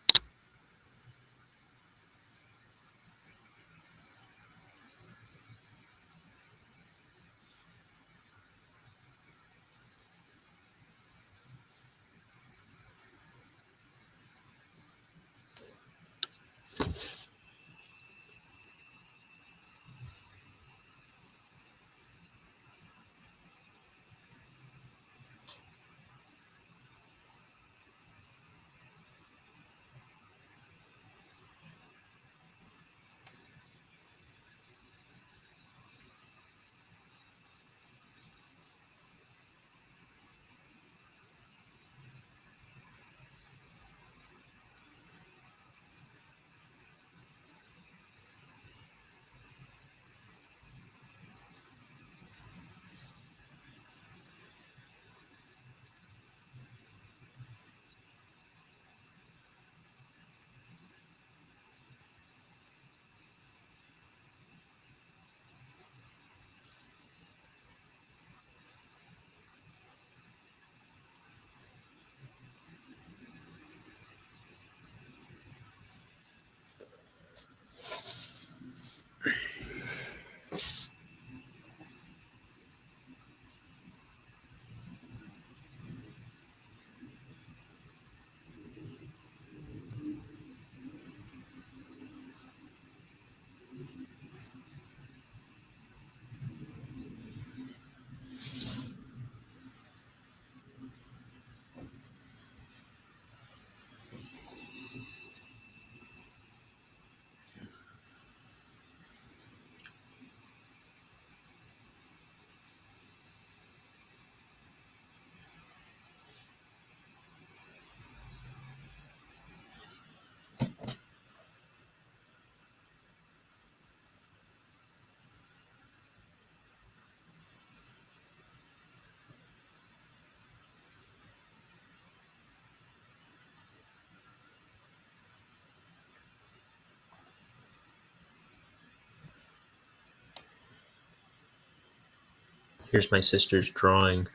Here's my sister's drawing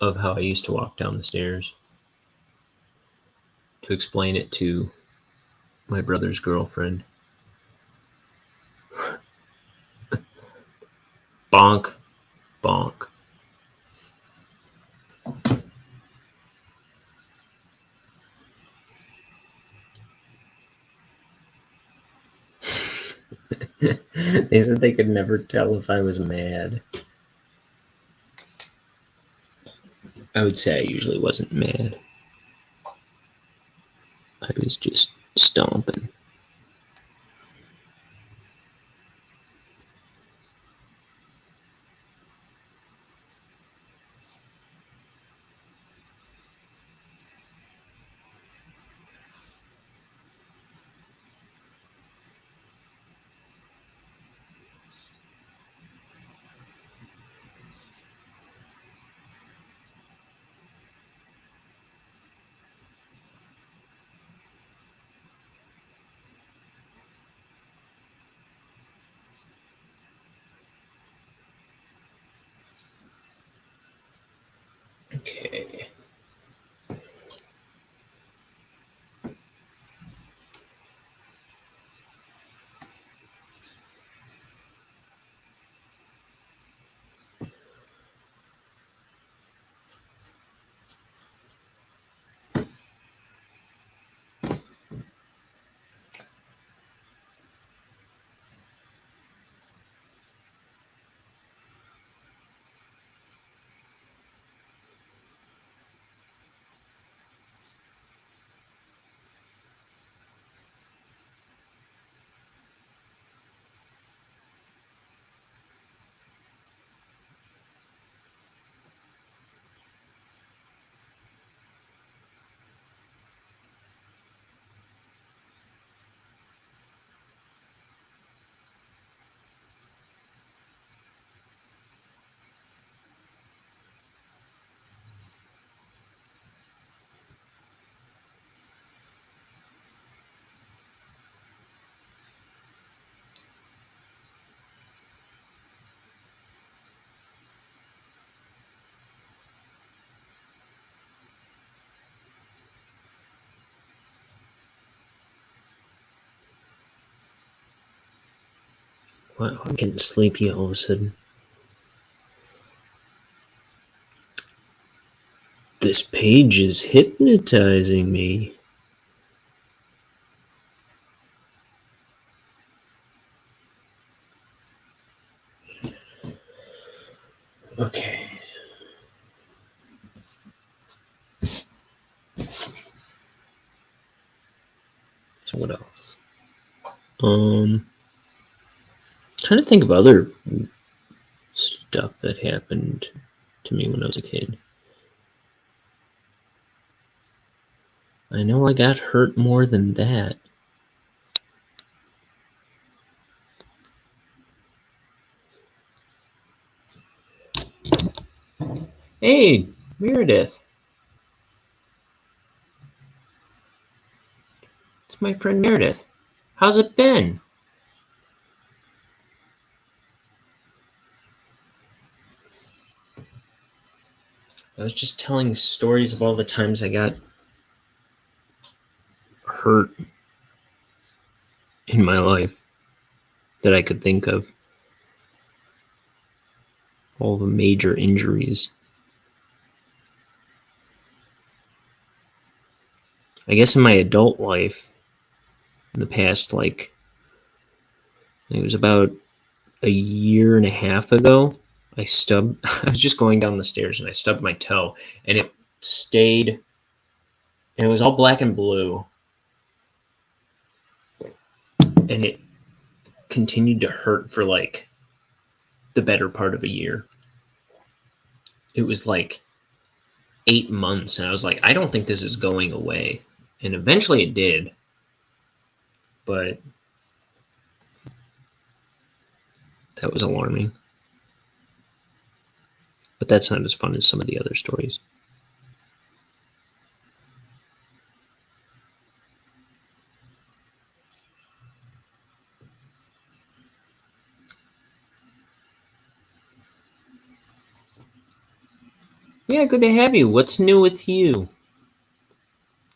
of how I used to walk down the stairs to explain it to my brother's girlfriend. Bonk, bonk. They said they could never tell if I was mad. I would say I usually wasn't mad. I was just stomping. Okay. Wow, I'm getting sleepy all of a sudden. This page is hypnotizing me. Okay. So what else? Trying to think of other stuff that happened to me when I was a kid. I know I got hurt more than that. Hey, Meredith. It's my friend Meredith. How's it been? I was just telling stories of all the times I got hurt in my life that I could think of. All the major injuries. I guess in my adult life, in the past, like, it was about a year and a half ago, I was just going down the stairs and I stubbed my toe, and it stayed, and it was all black and blue, and it continued to hurt for like the better part of a year. It was like 8 months, and I was like, I don't think this is going away. And eventually it did, but that was alarming. But that's not as fun as some of the other stories. Yeah, good to have you. What's new with you?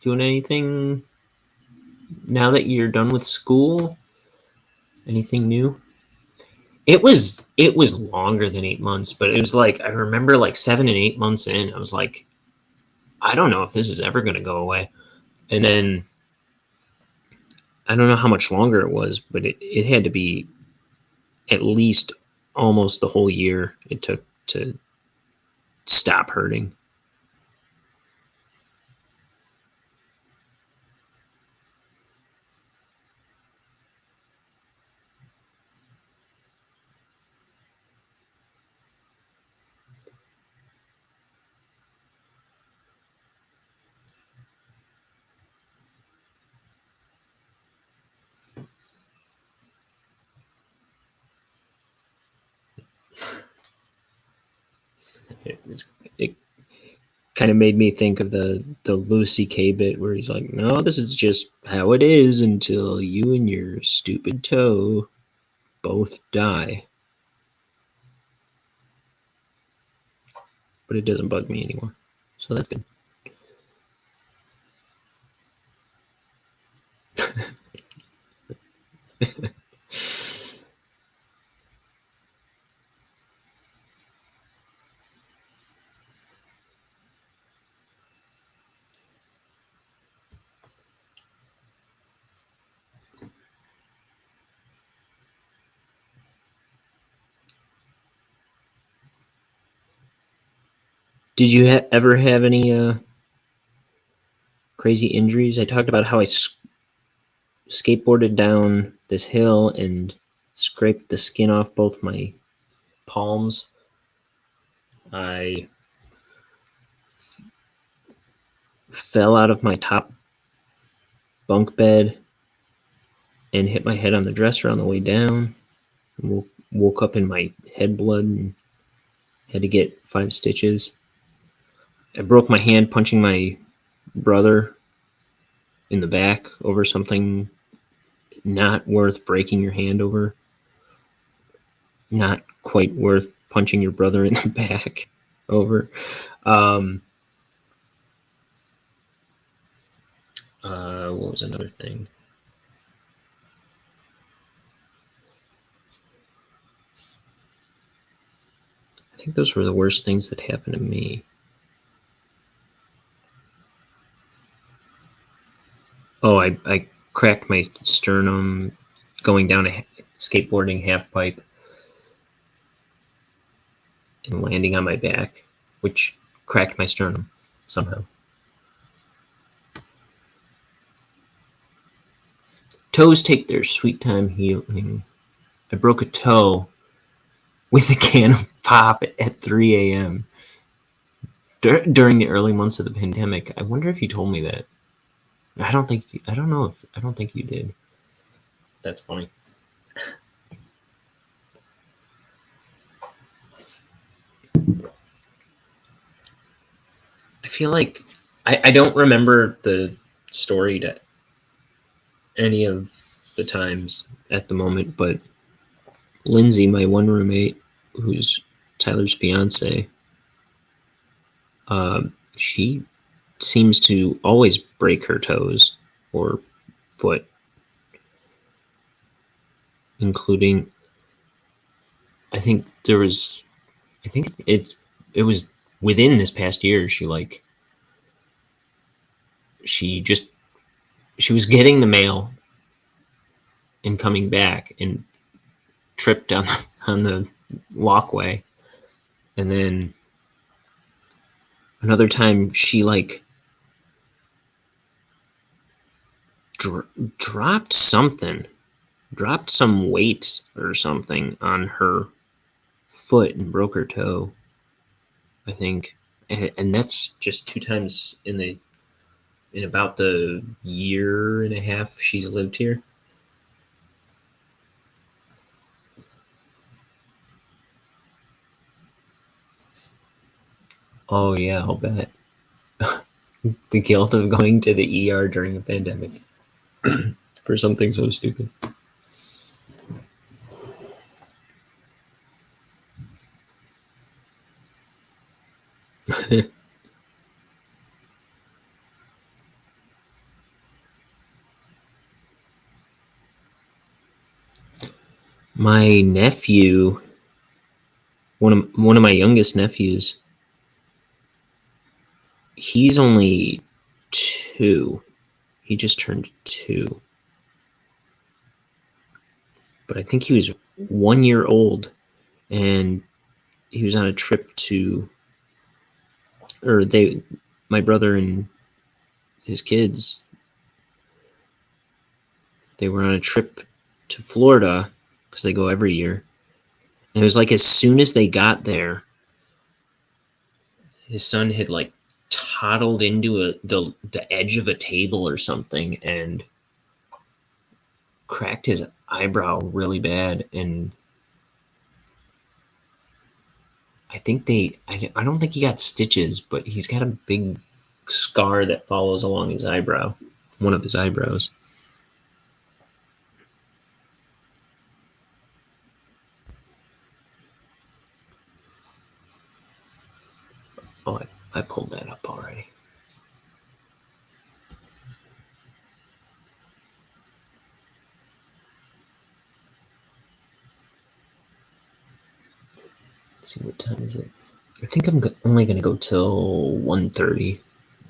Doing anything now that you're done with school? Anything new? It was longer than 8 months, but it was like I remember like 7 and 8 months in, I was like, I don't know if this is ever gonna go away. And then I don't know how much longer it was, but it had to be at least almost the whole year it took to stop hurting. It kind of made me think of the Lucy K bit where he's like, "No, this is just how it is until you and your stupid toe both die." But it doesn't bug me anymore, so that's good. Did you ever have any crazy injuries? I talked about how I skateboarded down this hill and scraped the skin off both my palms. I fell out of my top bunk bed and hit my head on the dresser on the way down. Woke up in my head blood and had to get 5 stitches. I broke my hand punching my brother in the back over something not worth breaking your hand over. Not quite worth punching your brother in the back over. What was another thing? I think those were the worst things that happened to me. Oh, I cracked my sternum going down a skateboarding half pipe and landing on my back, which cracked my sternum somehow. Toes take their sweet time healing. I broke a toe with a can of pop at 3 a.m. During the early months of the pandemic. I wonder if you told me that. I don't think you did. That's funny. I feel like I don't remember the story to any of the times at the moment, but Lindsay, my one roommate, who's Tyler's fiance, she seems to always break her toes or foot, including. I think it was within this past year. She was getting the mail and coming back and tripped on the walkway, and then another time she dropped some weight or something on her foot and broke her toe, I think. And that's just 2 times in about the year and a half she's lived here. Oh yeah, I'll bet. The guilt of going to the ER during a pandemic for something so stupid. My nephew, one of my youngest nephews, he's only 2. He just turned 2. But I think he was 1 year old, and he was on a trip to, or my brother and his kids, they were on a trip to Florida because they go every year. And it was like as soon as they got there, his son had like toddled into the edge of a table or something and cracked his eyebrow really bad. And I don't think he got stitches, but he's got a big scar that follows along his eyebrow, one of his eyebrows. Oh, I pulled that up already. Let's see, what time is it? I think I'm only going to go till 1:30,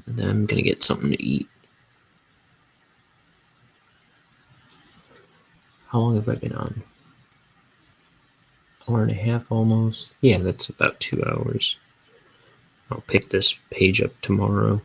and then I'm going to get something to eat. How long have I been on? Hour and a half almost. Yeah, that's about 2 hours. I'll pick this page up tomorrow.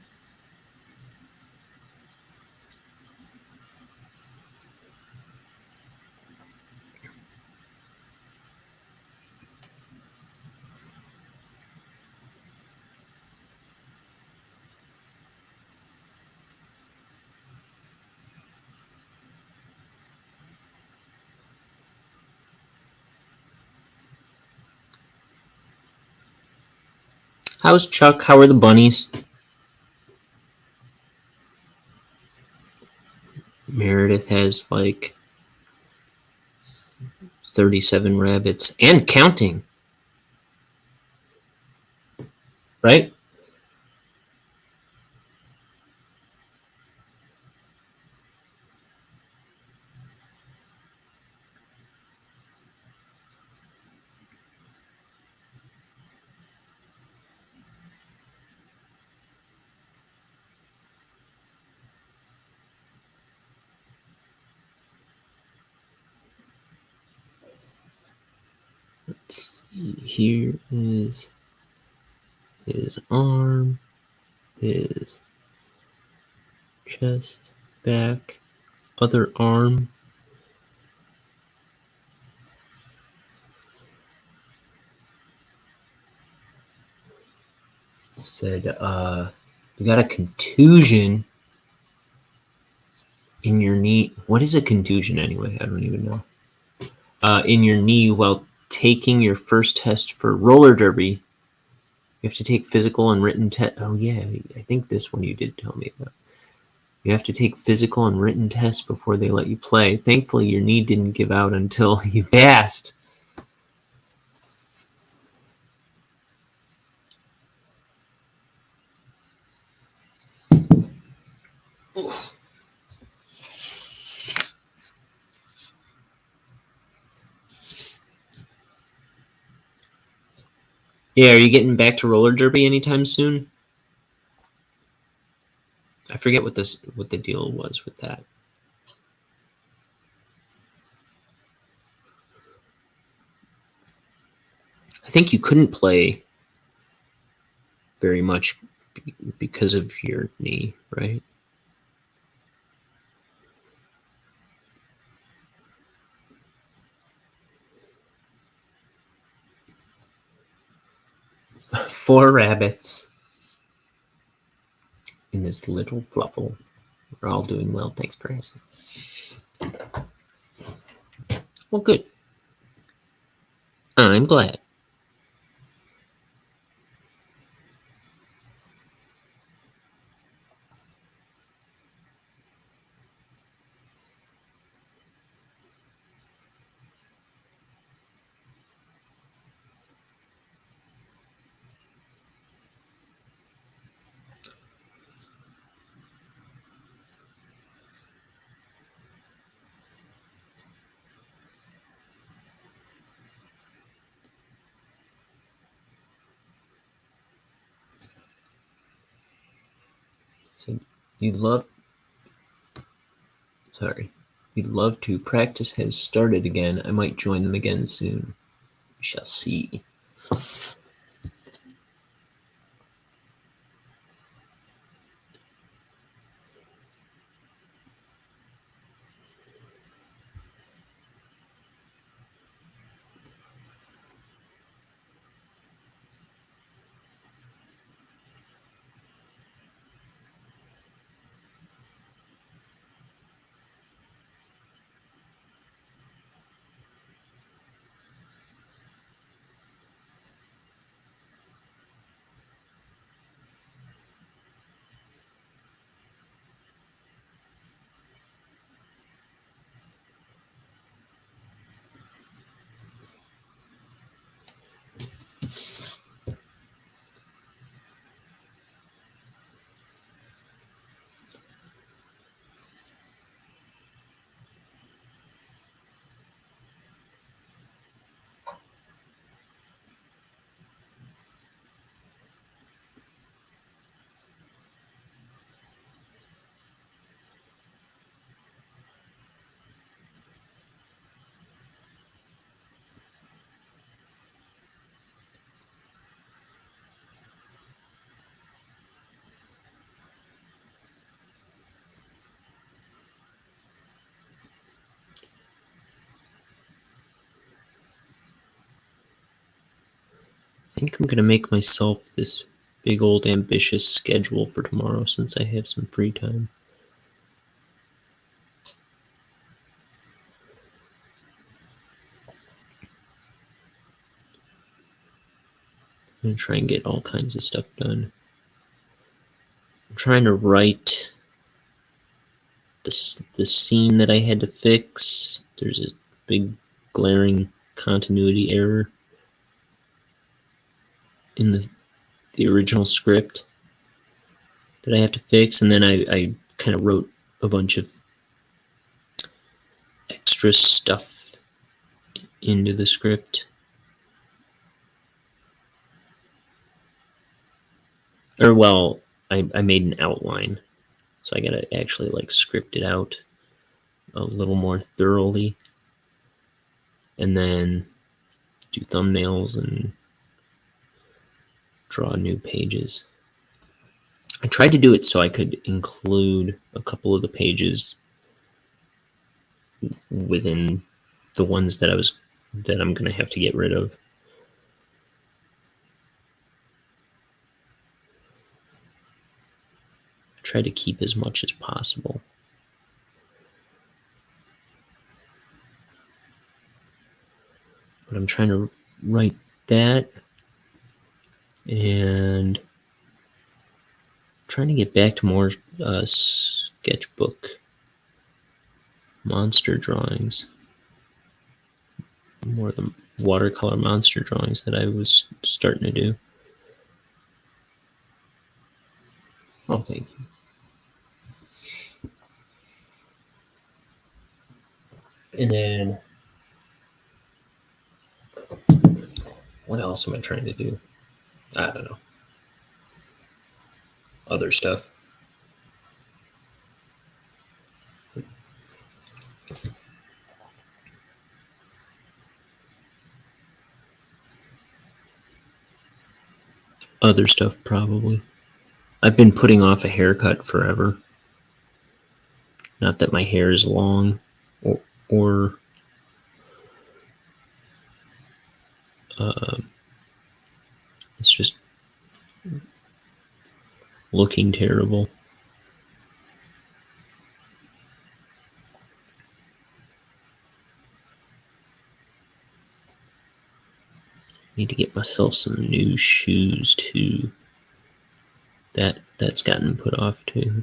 How's Chuck? How are the bunnies? Meredith has like 37 rabbits and counting. Right? Let's see. Here is his arm, his chest, back, other arm. Said, you got a contusion in your knee. What is a contusion anyway? I don't even know. In your knee while taking your first test for roller derby. You have to take physical and written test. Oh yeah, I think this one you did tell me about. You have to take physical and written tests before they let you play. Thankfully, your knee didn't give out until you passed. Yeah, are you getting back to roller derby anytime soon? I forget what the deal was with that. I think you couldn't play very much because of your knee, right? Four rabbits in this little fluffle. We're all doing well. Thanks for asking. Well, good. I'm glad. So you'd love. Sorry. You'd love to. Practice has started again. I might join them again soon. We shall see. I think I'm going to make myself this big old ambitious schedule for tomorrow since I have some free time. I'm going to try and get all kinds of stuff done. I'm trying to write the scene that I had to fix. There's a big glaring continuity error in the original script that I have to fix, and then I kind of wrote a bunch of extra stuff into the script. Or, well, I made an outline, so I gotta actually like script it out a little more thoroughly, and then do thumbnails and draw new pages. I tried to do it so I could include a couple of the pages within the ones that I'm gonna have to get rid of. I try to keep as much as possible. But I'm trying to write that and trying to get back to more sketchbook monster drawings. More of the watercolor monster drawings that I was starting to do. Oh, thank you. And then, what else am I trying to do? I don't know. Other stuff. Other stuff, probably. I've been putting off a haircut forever. Not that my hair is long, or it's just looking terrible. Need to get myself some new shoes too. That's gotten put off too.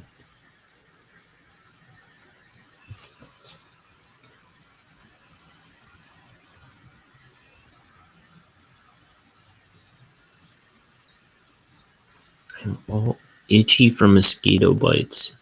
I'm all itchy from mosquito bites.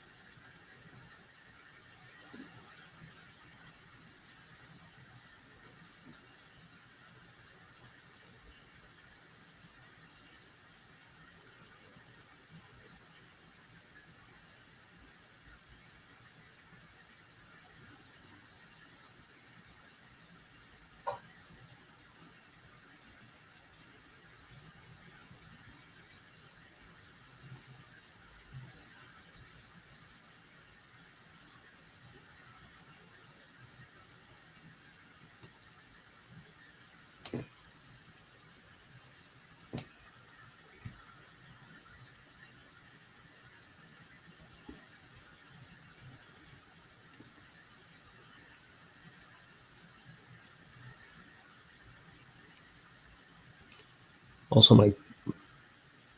Also,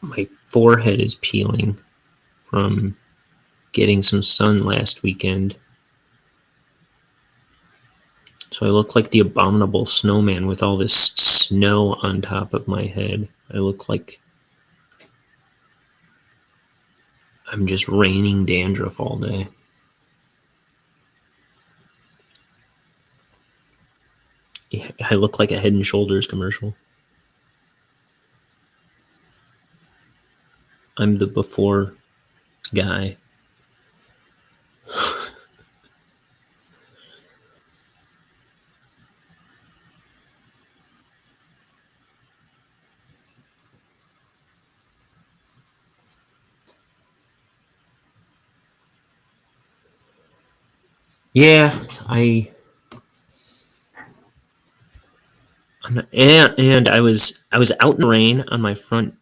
my forehead is peeling from getting some sun last weekend. So I look like the abominable snowman with all this snow on top of my head. I look like I'm just raining dandruff all day. I look like a Head and Shoulders commercial. I'm the before guy. Yeah, and I was out in the rain on my front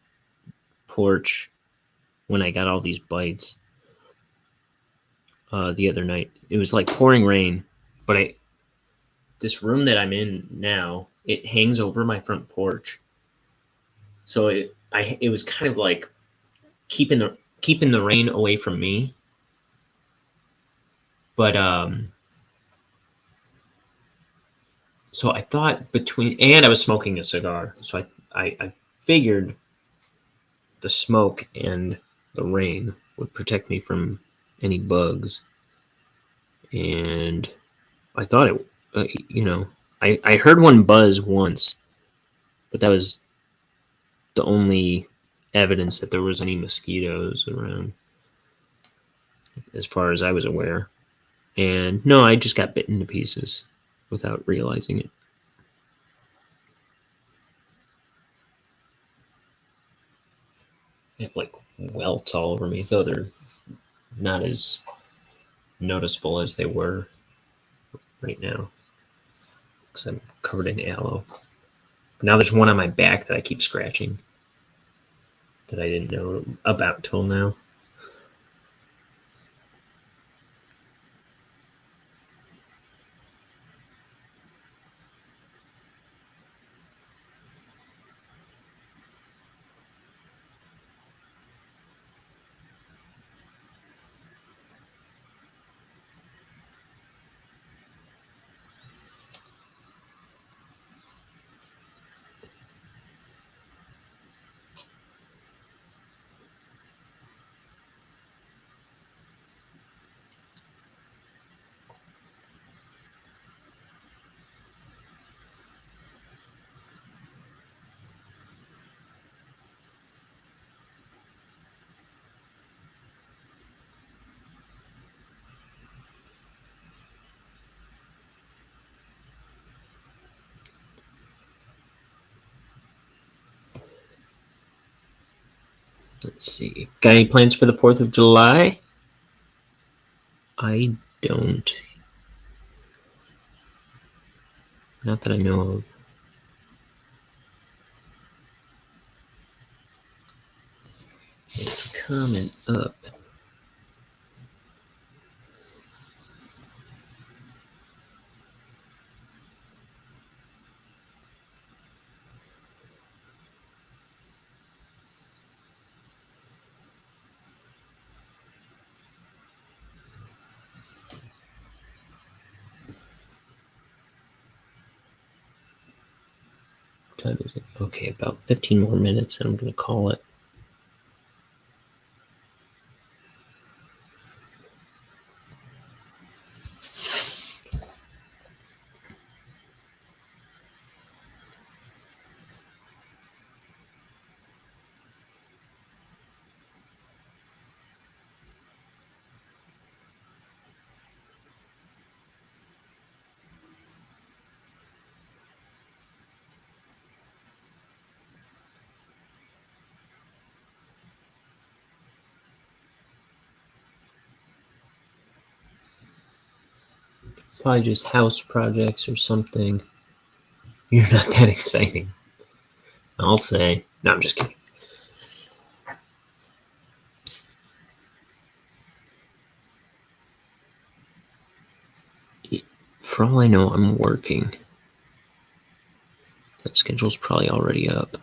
porch when I got all these bites the other night. It was like pouring rain, but this room that I'm in now, it hangs over my front porch, so it was kind of like keeping the rain away from me. But so I thought and I was smoking a cigar, so I figured the smoke and the rain would protect me from any bugs. And I thought I heard one buzz once, but that was the only evidence that there was any mosquitoes around, as far as I was aware. And no, I just got bitten to pieces without realizing it. I have like welts all over me, though they're not as noticeable as they were right now because I'm covered in aloe. But now there's one on my back that I keep scratching that I didn't know about till now. Let's see. Got any plans for the 4th of July? I don't. Not that I know of. It's coming up. What time is it? Okay, about 15 more minutes and I'm going to call it. Probably just house projects or something. You're not that exciting, I'll say. No, I'm just kidding. For all I know, I'm working. That schedule's probably already up.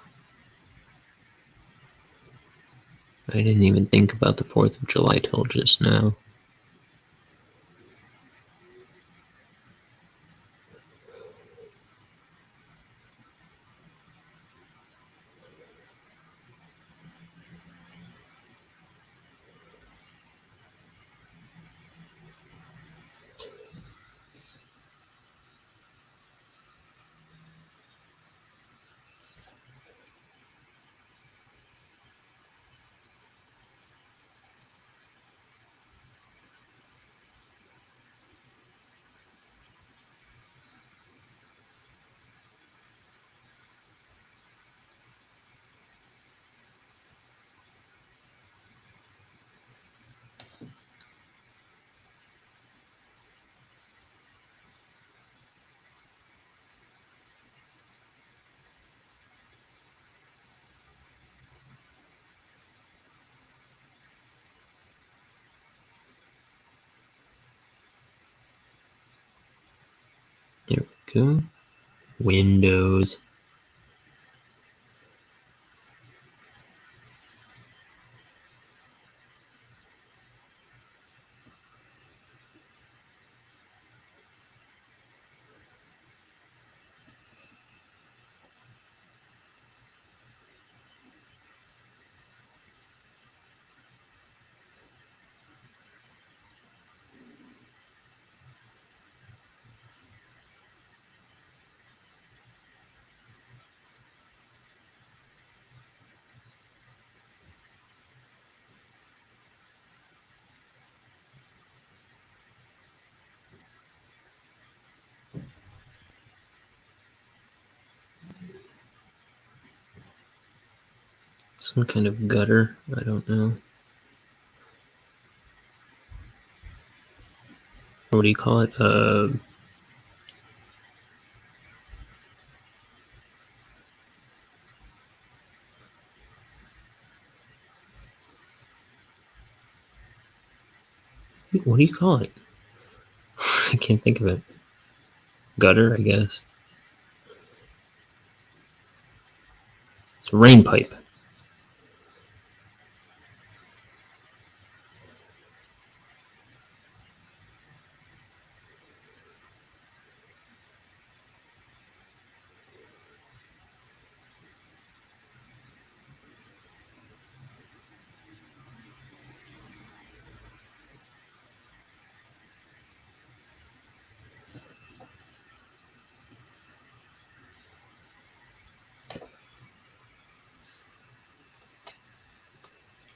I didn't even think about the 4th of July till just now. There we go. Windows. Some kind of gutter. I don't know. What do you call it? What do you call it? I can't think of it. Gutter, I guess. It's a rain pipe.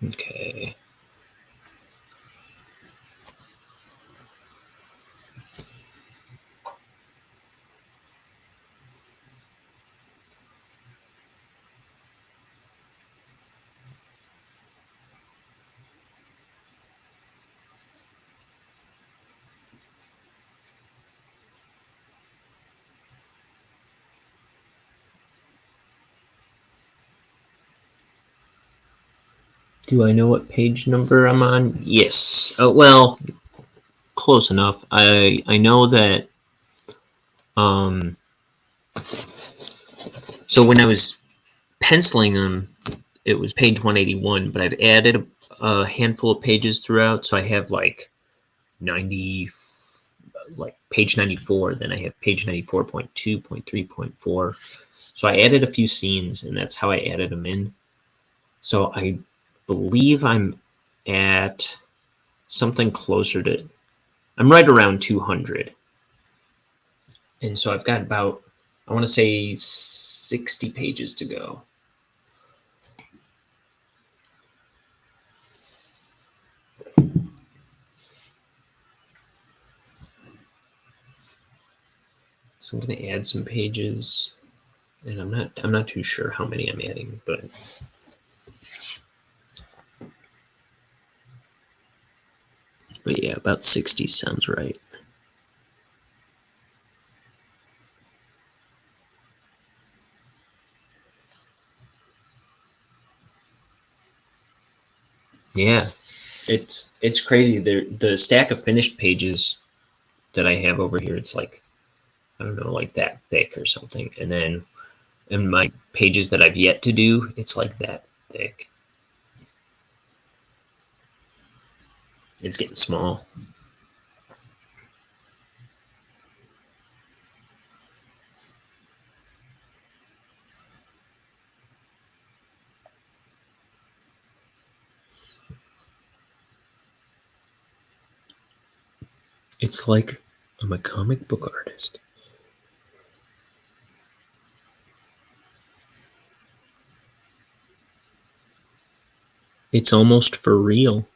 Okay. Do I know what page number I'm on? Yes. Well, close enough. I know that. So when I was penciling them, it was page 181, but I've added a handful of pages throughout. So I have like 90, like page 94. Then I have page 94.2, 0.3, 0.4. So I added a few scenes, and that's how I added them in. So I believe I'm at something closer to, I'm right around 200. And so I've got about, I want to say 60 pages to go. So I'm going to add some pages, and I'm not too sure how many I'm adding, but yeah, about 60 sounds right. Yeah, it's crazy. The stack of finished pages that I have over here, it's like, I don't know, like that thick or something. And then in my pages that I've yet to do, it's like that thick. It's getting small. It's like I'm a comic book artist. It's almost for real.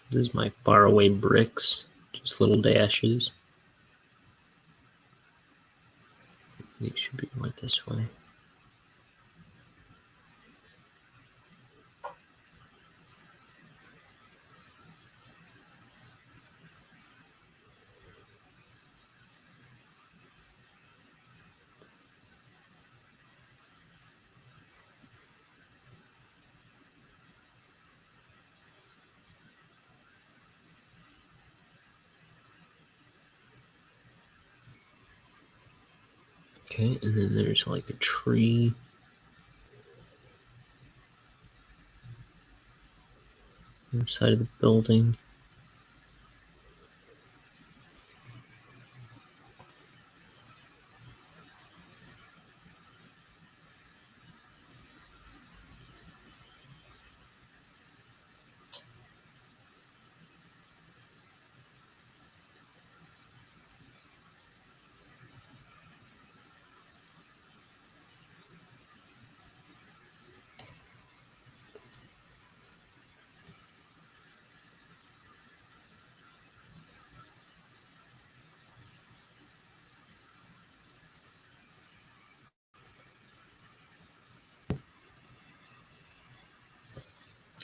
This is my faraway bricks, just little dashes. These should be went this way. Okay, and then there's like a tree. On the side of the building.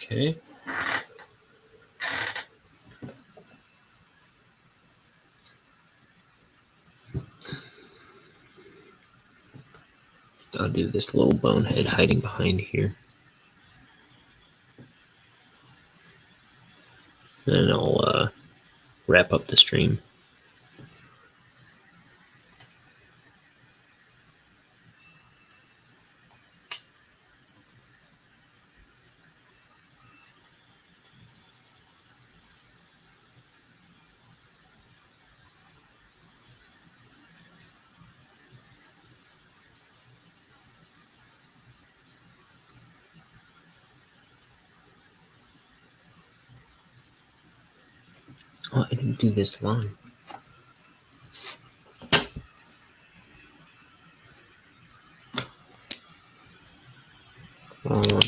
Okay. I'll do this little bonehead hiding behind here. Then I'll wrap up the stream. Oh, I didn't do this line. Wrong one.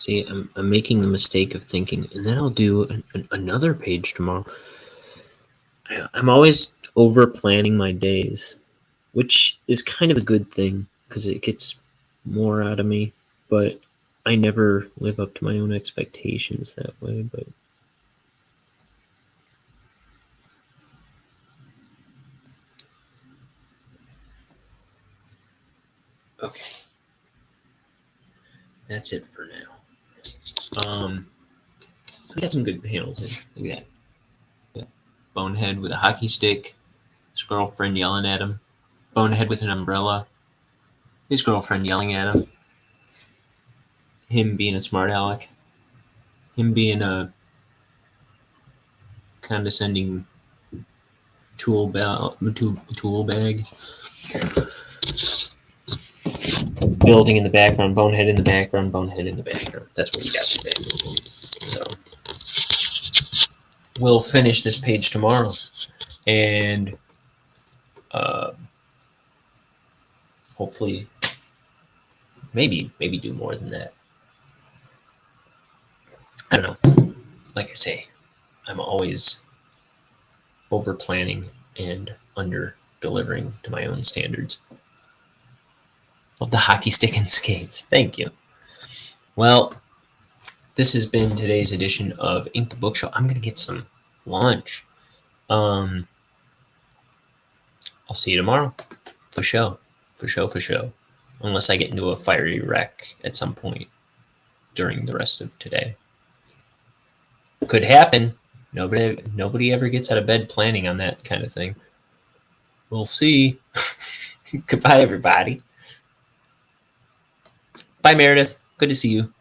See, I'm making the mistake of thinking, and then I'll do another page tomorrow. I'm always over planning my days, which is kind of a good thing because it gets more out of me, but I never live up to my own expectations that way. But okay, that's it for now. So we got some good panels in. Look at that. Bonehead with a hockey stick, his girlfriend yelling at him, Bonehead with an umbrella, his girlfriend yelling at him being a smart aleck, him being a condescending tool bag, building in the background, Bonehead in the background, Bonehead in the background. That's what we got today. So we'll finish this page tomorrow, and hopefully, maybe do more than that. I don't know. Like I say, I'm always over planning and under delivering to my own standards. Of the hockey stick and skates. Thank you. Well, this has been today's edition of Ink the Book Show. I'm gonna get some lunch. I'll see you tomorrow. For sure. Unless I get into a fiery wreck at some point during the rest of today. Could happen. Nobody ever gets out of bed planning on that kind of thing. We'll see. Goodbye, everybody. Bye, Meredith. Good to see you.